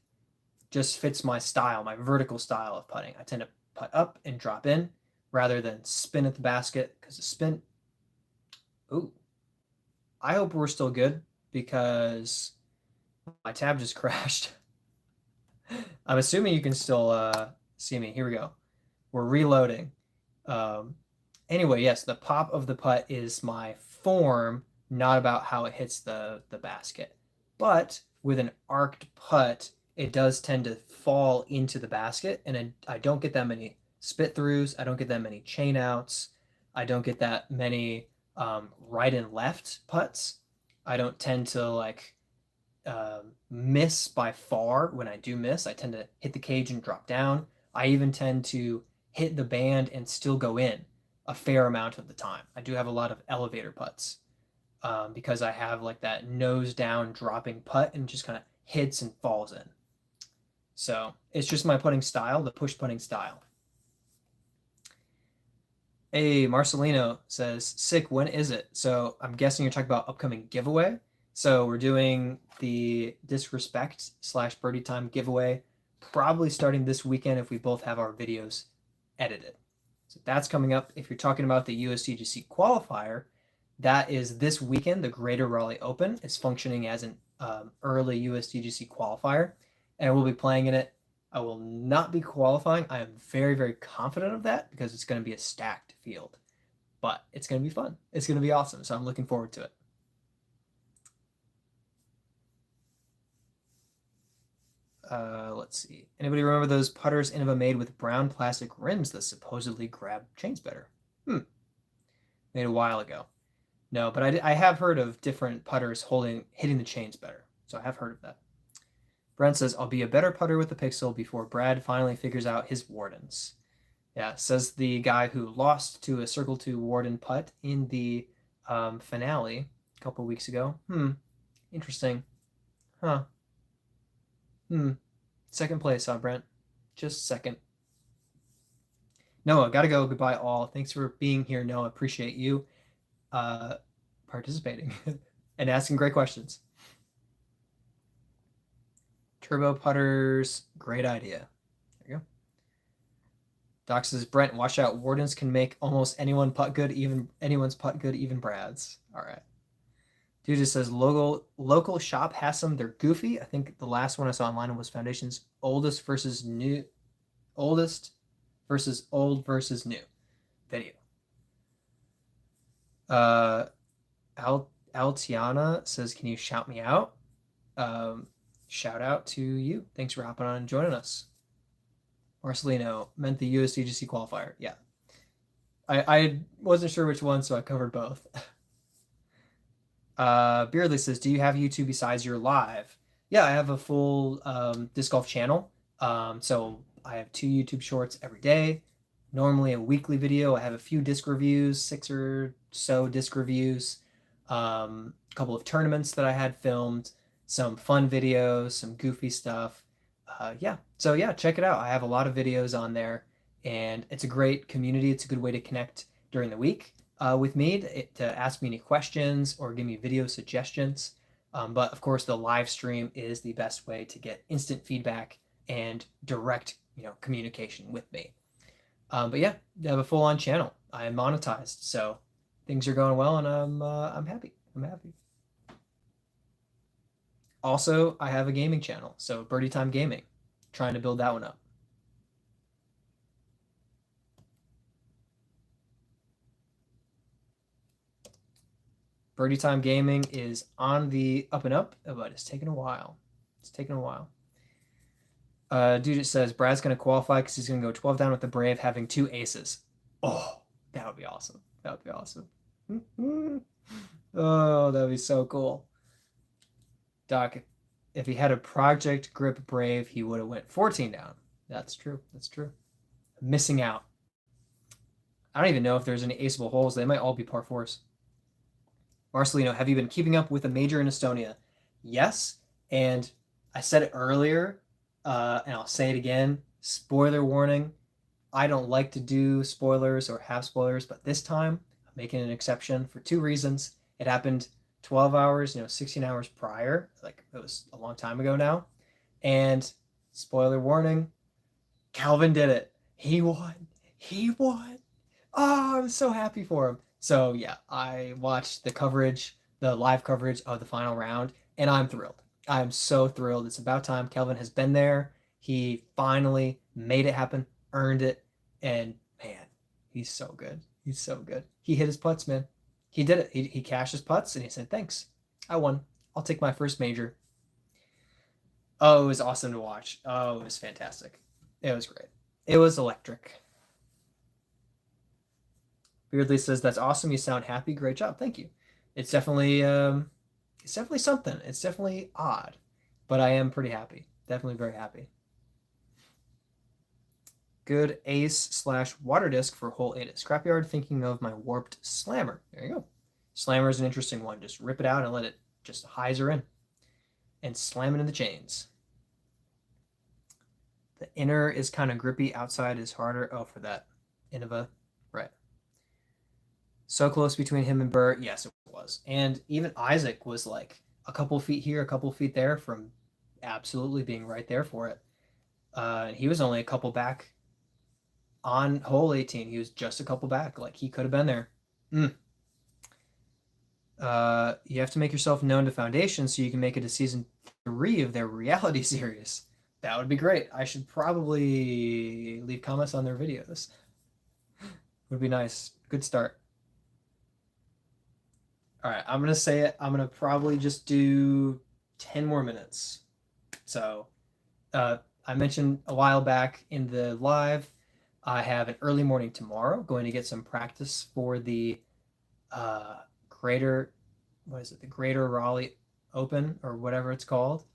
just fits my style, my vertical style of putting. I tend to putt up and drop in rather than spin at the basket because the spin. Ooh. I hope we're still good because my tab just crashed. I'm assuming you can still see me. Here we go. We're reloading. Anyway, yes, the pop of the putt is my form, not about how it hits the basket. But with an arced putt, it does tend to fall into the basket, and I don't get that many spit throughs. I don't get that many chain outs. I don't get that many right and left putts. I don't tend to miss by far. When I do miss, I tend to hit the cage and drop down. I even tend to hit the band and still go in a fair amount of the time. I do have a lot of elevator putts because I have like that nose down dropping putt and just kind of hits and falls in. So it's just my putting style, the push putting style. Hey, Marcelino says, sick, when is it? So I'm guessing you're talking about upcoming giveaway. So we're doing the Disrespect / Birdie Time giveaway, probably starting this weekend if we both have our videos edited. So that's coming up. If you're talking about the USDGC qualifier, that is this weekend. The Greater Raleigh Open is functioning as an early USDGC qualifier, and we'll be playing in it. I will not be qualifying. I am very, very confident of that because it's going to be a stacked field. But it's going to be fun. It's going to be awesome. So I'm looking forward to it. Let's see. Anybody remember those putters Innova made with brown plastic rims that supposedly grab chains better? made a while ago. No, but I have heard of different putters hitting the chains better. So I have heard of that. Brent says, I'll be a better putter with the Pixel before Brad finally figures out his wardens. Yeah, says the guy who lost to a Circle 2 Warden putt in the finale a couple weeks ago. Interesting. Huh. Second place, huh, Brent? Just second. Noah, gotta go. Goodbye, all. Thanks for being here, Noah. Appreciate you participating and asking great questions. Turbo putters, great idea. There you go. Doc says, Brent, watch out. Wardens can make almost anyone putt good, even anyone's putt good, even Brad's. All right. Dude just says local shop has some. They're goofy. I think the last one I saw online was Foundation's oldest versus new old versus new video. Altiana says, can you shout me out? Shout out to you. Thanks for hopping on and joining us. Marcelino meant the USDGC qualifier. Yeah. I wasn't sure which one, so I covered both. Beardley says, do you have YouTube besides your live? Yeah, I have a full disc golf channel. So I have 2 YouTube shorts every day. Normally a weekly video. I have a few disc reviews, 6 or so disc reviews, a couple of tournaments that I had filmed, some fun videos, some goofy stuff. Yeah, so yeah, check it out. I have a lot of videos on there, and it's a great community. It's a good way to connect during the week with me to ask me any questions or give me video suggestions. But of course, the live stream is the best way to get instant feedback and direct, communication with me. But yeah, I have a full-on channel. I am monetized, so things are going well, and I'm happy. I'm happy. Also, I have a gaming channel, so Birdietime Gaming, trying to build that one up. Birdietime Gaming is on the up and up, but it's taking a while. It's taking a while. Dude, it says Brad's going to qualify because he's going to go 12 down with the Brave having 2 aces. Oh, that would be awesome. That would be awesome. Oh, that would be so cool. Doc, if he had a Project Grip Brave, he would have went 14 down. That's true. That's true. Missing out. I don't even know if there's any aceable holes. They might all be par 4s. Marcelino, have you been keeping up with the major in Estonia? Yes, and I said it earlier, and I'll say it again. Spoiler warning. I don't like to do spoilers or have spoilers, but this time I'm making an exception for 2 reasons. It happened 12 hours, 16 hours prior. Like, it was a long time ago now. And spoiler warning, Calvin did it. He won. He won. Oh, I'm so happy for him. So yeah, I watched the live coverage of the final round, and I'm thrilled. I'm so thrilled. It's about time. Kelvin has been there. He finally made it happen, earned it, and man, he's so good. He's so good. He hit his putts, man. He did it. He cashed his putts, and he said, thanks. I won. I'll take my first major. Oh, it was awesome to watch. Oh, it was fantastic. It was great. It was electric. Beardley says, that's awesome. You sound happy. Great job. Thank you. It's definitely something. It's definitely odd, but I am pretty happy. Definitely very happy. Good ace/water disc for hole 8 at Scrapyard. Thinking of my warped slammer. There you go. Slammer is an interesting one. Just rip it out and let it just hyzer in and slam it in the chains. The inner is kind of grippy. Outside is harder. Oh, for that Innova. Right. So close between him and Burr. Yes, it was. And even Isaac was like a couple feet here, a couple feet there from absolutely being right there for it. He was only a couple back on hole 18. He was just a couple back. Like, he could have been there. You have to make yourself known to Foundation so you can make it to season 3 of their reality series. That would be great. I should probably leave comments on their videos. Would be nice. Good start. All right, I'm going to say it. I'm going to probably just do 10 more minutes. So I mentioned a while back in the live, I have an early morning tomorrow, going to get some practice for the greater, what is it, the Greater Raleigh Open or whatever it's called,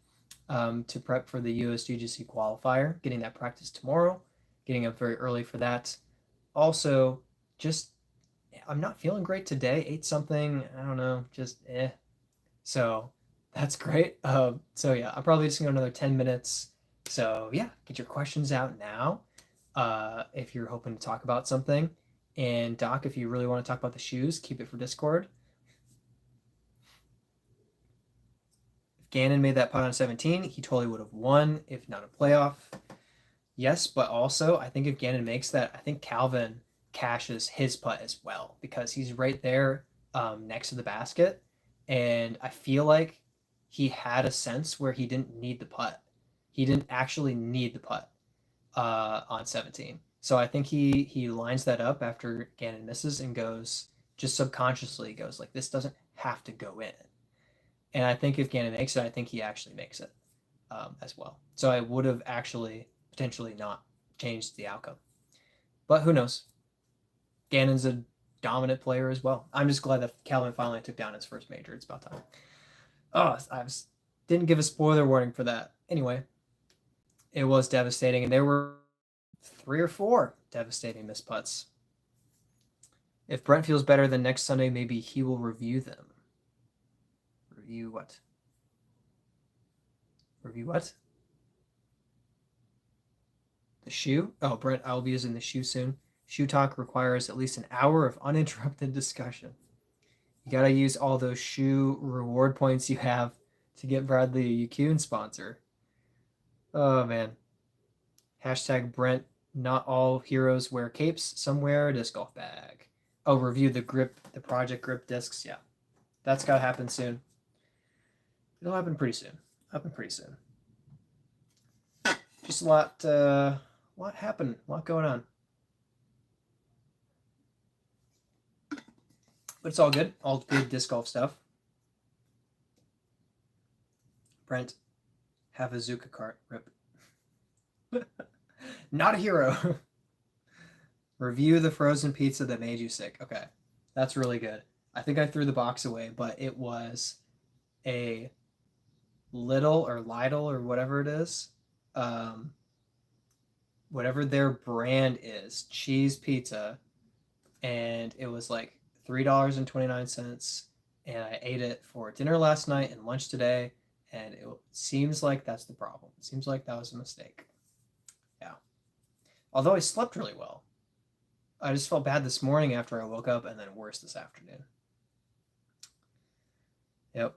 to prep for the USDGC qualifier, getting that practice tomorrow, getting up very early for that. Also, just I'm not feeling great today. Ate something, I don't know, just eh. So that's great. So yeah, I'm probably just gonna go another 10 minutes. So yeah, get your questions out now. If you're hoping to talk about something. And Doc, if you really want to talk about the shoes, keep it for Discord. If Gannon made that putt on 17, he totally would have won, if not a playoff. Yes, but also I think if Gannon makes that, I think Calvin cashes his putt as well because he's right there next to the basket, and I feel like he had a sense where he didn't need the putt. He didn't actually need the putt on 17. So I think he lines that up after Gannon misses and goes just subconsciously goes like this doesn't have to go in. And I think if Gannon makes it, I think he actually makes it as well. So I would have actually potentially not changed the outcome. But who knows? Gannon's a dominant player as well. I'm just glad that Calvin finally took down his first major. It's about time. Oh, didn't give a spoiler warning for that. Anyway, it was devastating, and there were 3 or 4 devastating missed putts. If Brent feels better than next Sunday, maybe he will review them. Review what? Review what? The shoe? Oh, Brent, I'll be using the shoe soon. Shoe talk requires at least an hour of uninterrupted discussion. You gotta use all those shoe reward points you have to get Bradley a UQ sponsor. Oh man. Hashtag Brent, not all heroes wear capes. Some wear a disc golf bag. Oh, review the project grip discs. Yeah. That's gotta happen soon. It'll happen pretty soon. Just a lot happened, a lot going on. But it's all good. All good disc golf stuff. Brent, have a Zuka cart. Rip. Not a hero. Review the frozen pizza that made you sick. Okay. That's really good. I think I threw the box away, but it was a Lidl or whatever it is. Whatever their brand is, cheese pizza. And it was like $3.29, and I ate it for dinner last night and lunch today, and it seems like that's the problem. It seems like that was a mistake. Yeah. Although I slept really well. I just felt bad this morning after I woke up, and then worse this afternoon. Yep.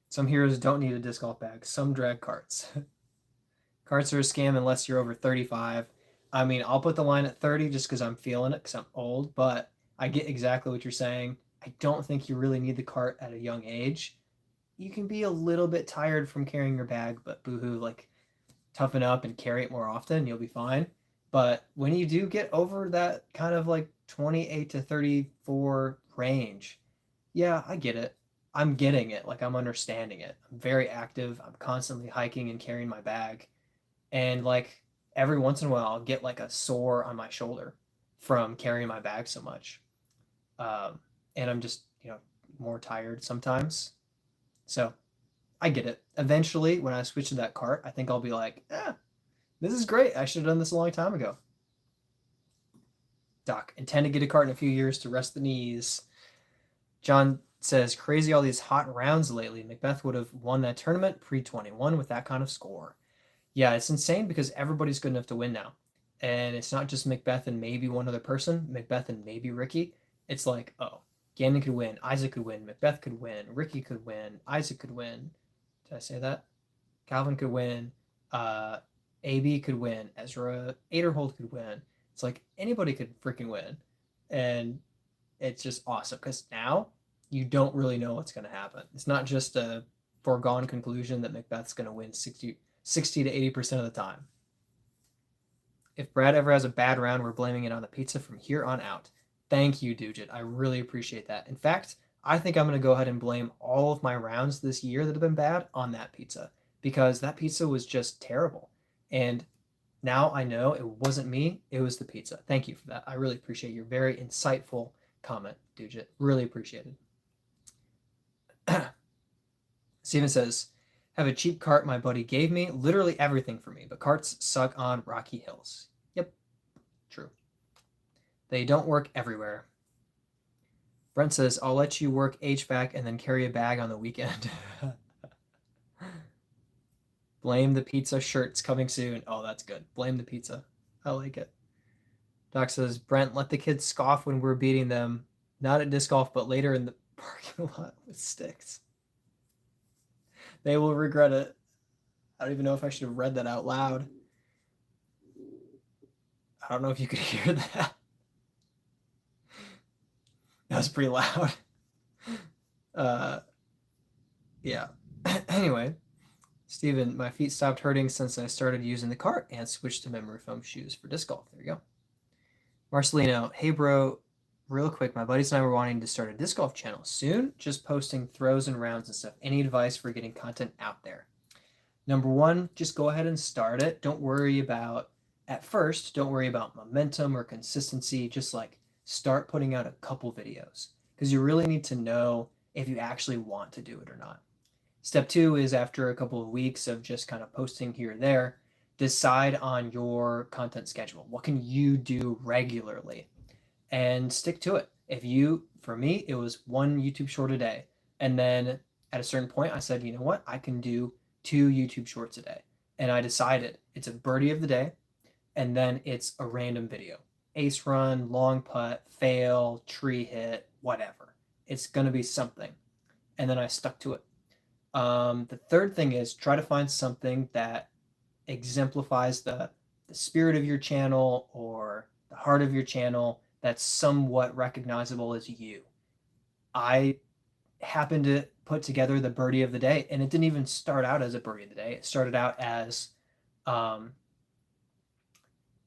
Some heroes don't need a disc golf bag. Some drag carts. Carts are a scam unless you're over 35. I mean, I'll put the line at 30 just because I'm feeling it because I'm old, but I get exactly what you're saying. I don't think you really need the cart at a young age. You can be a little bit tired from carrying your bag, but boohoo, like toughen up and carry it more often. You'll be fine. But when you do get over that kind of like 28 to 34 range, yeah, I get it. I'm getting it. Like I'm understanding it. I'm very active. I'm constantly hiking and carrying my bag. And like every once in a while, I'll get like a sore on my shoulder from carrying my bag so much. And I'm just, more tired sometimes. So I get it. Eventually, when I switch to that cart, I think I'll be like, this is great. I should have done this a long time ago. Doc, intend to get a cart in a few years to rest the knees. John says, crazy all these hot rounds lately. Macbeth would have won that tournament pre-21 with that kind of score. Yeah, it's insane because everybody's good enough to win now. And it's not just Macbeth and maybe one other person, Macbeth and maybe Ricky. It's like, oh, Gannon could win, Isaac could win, Macbeth could win, Ricky could win, Isaac could win. Did I say that? Calvin could win, AB could win, Ezra Aderhold could win. It's like anybody could freaking win. And it's just awesome because now you don't really know what's going to happen. It's not just a foregone conclusion that Macbeth's going to win 60 to 80% of the time. If Brad ever has a bad round, we're blaming it on the pizza from here on out. Thank you, Dugit. I really appreciate that. In fact, I think I'm going to go ahead and blame all of my rounds this year that have been bad on that pizza because that pizza was just terrible. And now I know it wasn't me, it was the pizza. Thank you for that. I really appreciate your very insightful comment, Dujit. Really appreciated. Steven says, have a cheap cart my buddy gave me. Literally everything for me, but carts suck on rocky hills. Yep, true. They don't work everywhere. Brent says, I'll let you work HVAC and then carry a bag on the weekend. Blame the pizza shirts coming soon. Oh, that's good. Blame the pizza. I like it. Doc says, Brent, let the kids scoff when we're beating them. Not at disc golf, but later in the parking lot with sticks. They will regret it. I don't even know if I should have read that out loud. I don't know if you could hear that. That was pretty loud. Yeah. Anyway, Steven, my feet stopped hurting since I started using the cart and switched to memory foam shoes for disc golf. There you go. Marcelino, hey bro, real quick, my buddies and I were wanting to start a disc golf channel soon, just posting throws and rounds and stuff. Any advice for getting content out there? Number one, just go ahead and start it. Don't worry about, at first, don't worry about momentum or consistency. Just like start putting out a couple videos because you really need to know if you actually want to do it or not. Step two is after a couple of weeks of just kind of posting here or there, decide on your content schedule. What can you do regularly? And stick to it. For me, it was one YouTube short a day. And then at a certain point, I said, you know what? I can do 2 YouTube shorts a day. And I decided it's a birdie of the day, and then it's a random video. Ace run, long putt, fail, tree hit, whatever. It's going to be something. And then I stuck to it. The third thing is try to find something that exemplifies the spirit of your channel or the heart of your channel that's somewhat recognizable as you. I happened to put together the birdie of the day, and it didn't even start out as a birdie of the day. It started out as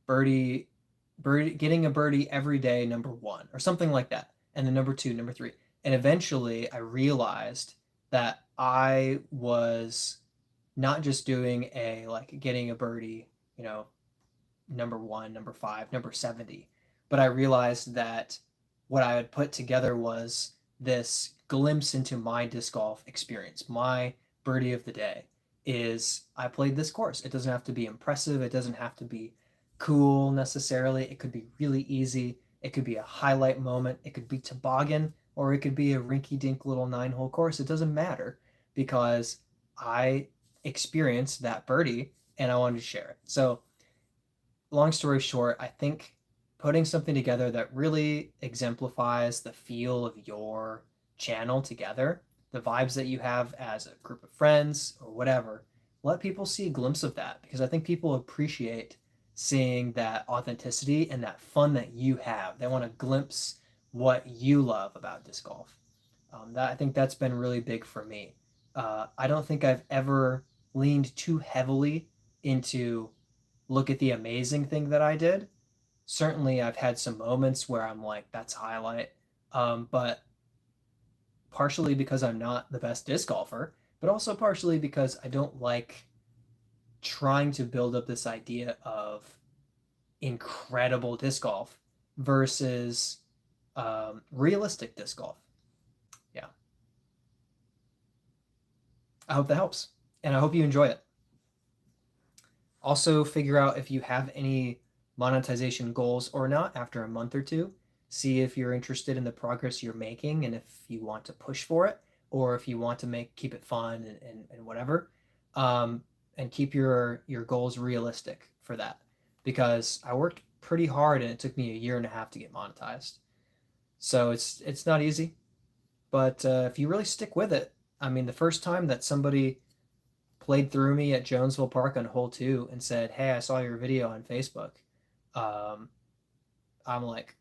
getting a birdie every day, number 1, or something like that. And then number 2, number 3. And eventually I realized that I was not just doing getting a birdie, number 1, number 5, number 70, but I realized that what I had put together was this glimpse into my disc golf experience. My birdie of the day is I played this course. It doesn't have to be impressive. It doesn't have to be cool necessarily. It could be really easy. It could be a highlight moment. It could be toboggan, or it could be a rinky-dink little 9-hole course. It doesn't matter because I experienced that birdie and I wanted to share it. So long story short, I think putting something together that really exemplifies the feel of your channel together, the vibes that you have as a group of friends or whatever, let people see a glimpse of that, because I think people appreciate seeing that authenticity and that fun that you have. They want to glimpse what you love about disc golf. I think that's been really big for me. I don't think I've ever leaned too heavily into look at the amazing thing that I did. Certainly I've had some moments where I'm like, that's a highlight. But partially because I'm not the best disc golfer, but also partially because I don't like trying to build up this idea of incredible disc golf versus realistic disc golf. Yeah. I hope that helps, and I hope you enjoy it. Also, figure out if you have any monetization goals or not after a month or two. See if you're interested in the progress you're making and if you want to push for it, or if you want to keep it fun and whatever. And keep your goals realistic for that, because I worked pretty hard and it took me 1.5 years to get monetized. So it's not easy, but if you really stick with it, I mean, the first time that somebody played through me at Jonesville Park on hole 2 and said, "Hey, I saw your video on Facebook," I'm like,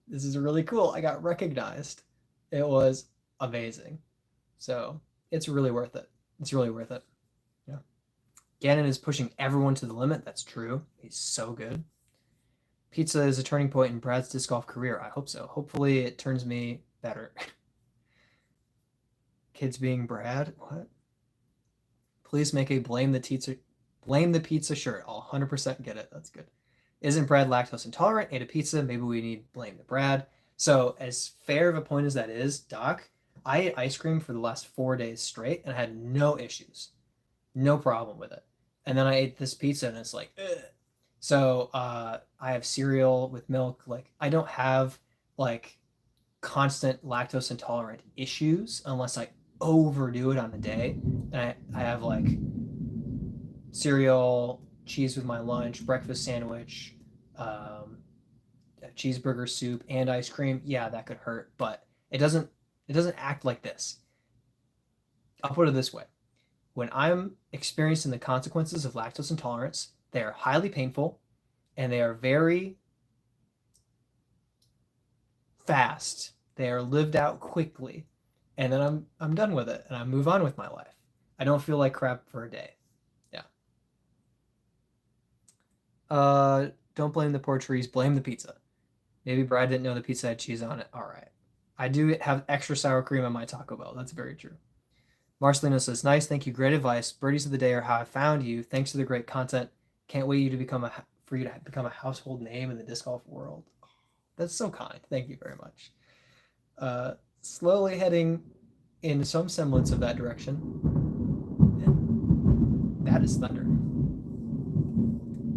this is really cool. I got recognized. It was amazing. So it's really worth it. It's really worth it. Yeah. Gannon is pushing everyone to the limit. That's true. He's so good. Pizza is a turning point in Brad's disc golf career. I hope so. Hopefully it turns me better. Kids being Brad? What? Please make a blame the pizza shirt. I'll 100% get it. That's good. Isn't Brad lactose intolerant? Ate a pizza. Maybe we need blame the Brad. So as fair of a point as that is, Doc, I ate ice cream for the last 4 days straight and I had no issues, no problem with it. And then I ate this pizza and it's like, ugh. So I have cereal with milk. Like I don't have like constant lactose intolerant issues unless I overdo it on the day. And I have like cereal, cheese with my lunch, breakfast sandwich, um, cheeseburger soup, and ice cream. Yeah, that could hurt, but it doesn't act like this. I'll put it this way. When I'm experiencing the consequences of lactose intolerance, they are highly painful and they are very fast. They are lived out quickly. And then I'm done with it and I move on with my life. I don't feel like crap for a day. Yeah. Don't blame the poor trees, blame the pizza. Maybe Brad didn't know the pizza had cheese on it. All right. I do have extra sour cream on my Taco Bell. That's very true. Marcelino says, nice, thank you, great advice. Birdies of the day are how I found you. Thanks to the great content. Can't wait for you to become a household name in the disc golf world. That's so kind. Thank you very much. Slowly heading in some semblance of that direction. And that is thunder.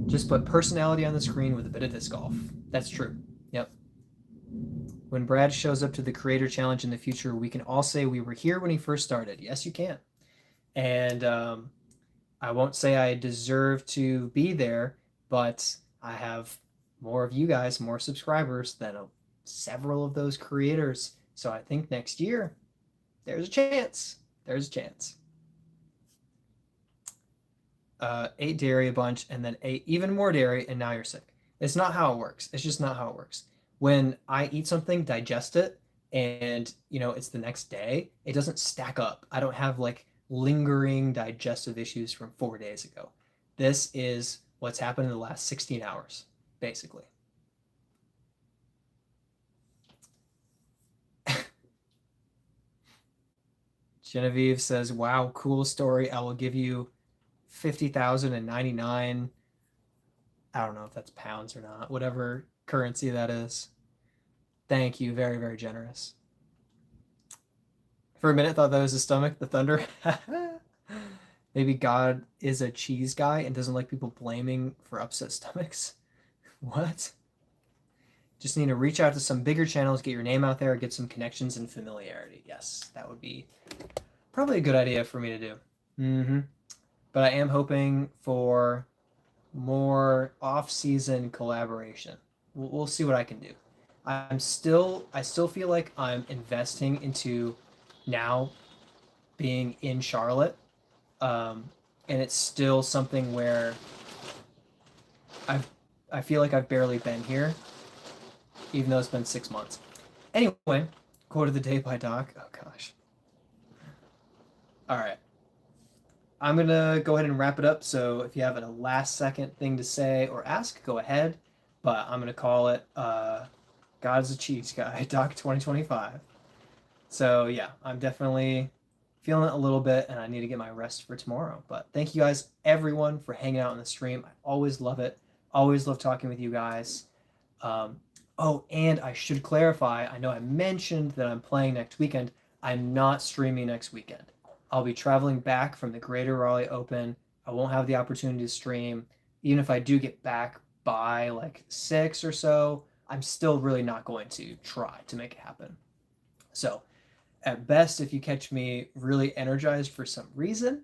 Just put personality on the screen with a bit of disc golf. That's true. Yep. When Brad shows up to the Creator Challenge in the future, we can all say we were here when he first started. Yes, you can. And I won't say I deserve to be there, but I have more of you guys, more subscribers than several of those creators. So I think next year, there's a chance. There's a chance. Ate dairy a bunch and then ate even more dairy and now you're sick. It's not how it works. It's just not how it works. When I eat something, digest it, and it's the next day, it doesn't stack up. I don't have like lingering digestive issues from 4 days ago. This is what's happened in the last 16 hours, basically. Genevieve says, wow, cool story. I will give you 50,099. I don't know if that's pounds or not, whatever currency that is. Thank you. Very, very generous. For a minute, thought that was his stomach, the thunder. Maybe God is a cheese guy and doesn't like people blaming for upset stomachs. What? Just need to reach out to some bigger channels, get your name out there, get some connections and familiarity. Yes, that would be probably a good idea for me to do. Mm-hmm. But I am hoping for more off-season collaboration. We'll see what I can do. I still feel like I'm investing into now being in Charlotte, and it's still something where I feel like I've barely been here, even though it's been 6 months. Anyway, quote of the day by Doc. Oh gosh. All right. I'm going to go ahead and wrap it up. So if you have a last second thing to say or ask, go ahead. But I'm going to call it God's a Cheese Guy, Doc 2025. So yeah, I'm definitely feeling it a little bit and I need to get my rest for tomorrow. But thank you guys, everyone, for hanging out on the stream. I always love it. Always love talking with you guys. Oh, and I should clarify, I know I mentioned that I'm playing next weekend. I'm not streaming next weekend. I'll be traveling back from the Greater Raleigh Open. I won't have the opportunity to stream. Even if I do get back by like 6 or so, I'm still really not going to try to make it happen. So at best, if you catch me really energized for some reason,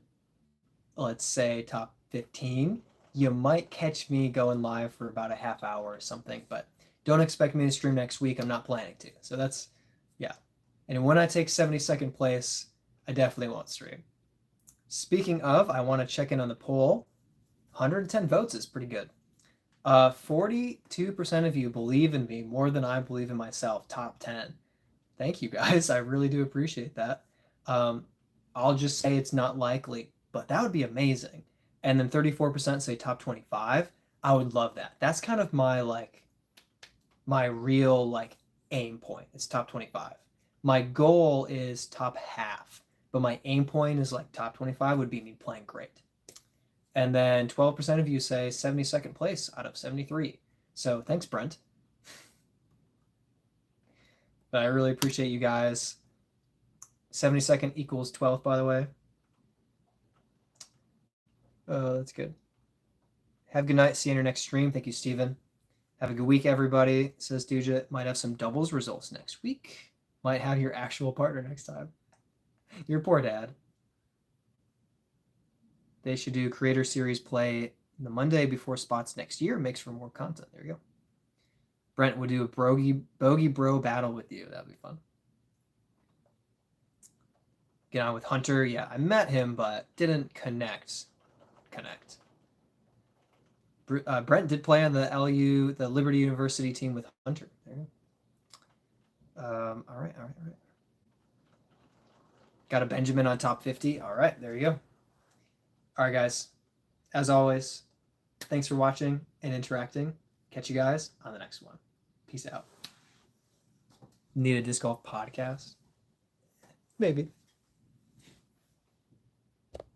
let's say top 15, you might catch me going live for about a half hour or something, but don't expect me to stream next week. I'm not planning to. So that's, yeah. And when I take 72nd place, I definitely won't stream. Speaking of, I want to check in on the poll. 110 votes is pretty good. 42% of you believe in me more than I believe in myself. Top 10. Thank you guys. I really do appreciate that. I'll just say it's not likely, but that would be amazing. And then 34% say top 25. I would love that. That's kind of my real aim point. It's top 25. My goal is top half, but my aim point is top 25 would be me playing great. And then 12% of you say 72nd place out of 73. So thanks, Brent. But I really appreciate you guys. 72nd equals 12th, by the way. Oh, that's good. Have a good night. See you in your next stream. Thank you, Steven. Have a good week, everybody. Says Duja. Might have some doubles results next week. Might have your actual partner next time. Your poor dad. They should do Creator Series play the Monday before spots next year. Makes for more content. There you go. Brent would do a bogey bro battle with you. That'd be fun. Get on with Hunter. Yeah, I met him, but didn't connect. Brent did play on the the Liberty University team with Hunter. There you go. All right. Got a Benjamin on top 50. All right, there you go. All right, guys. As always, thanks for watching and interacting. Catch you guys on the next one. Peace out. Need a disc golf podcast? Maybe.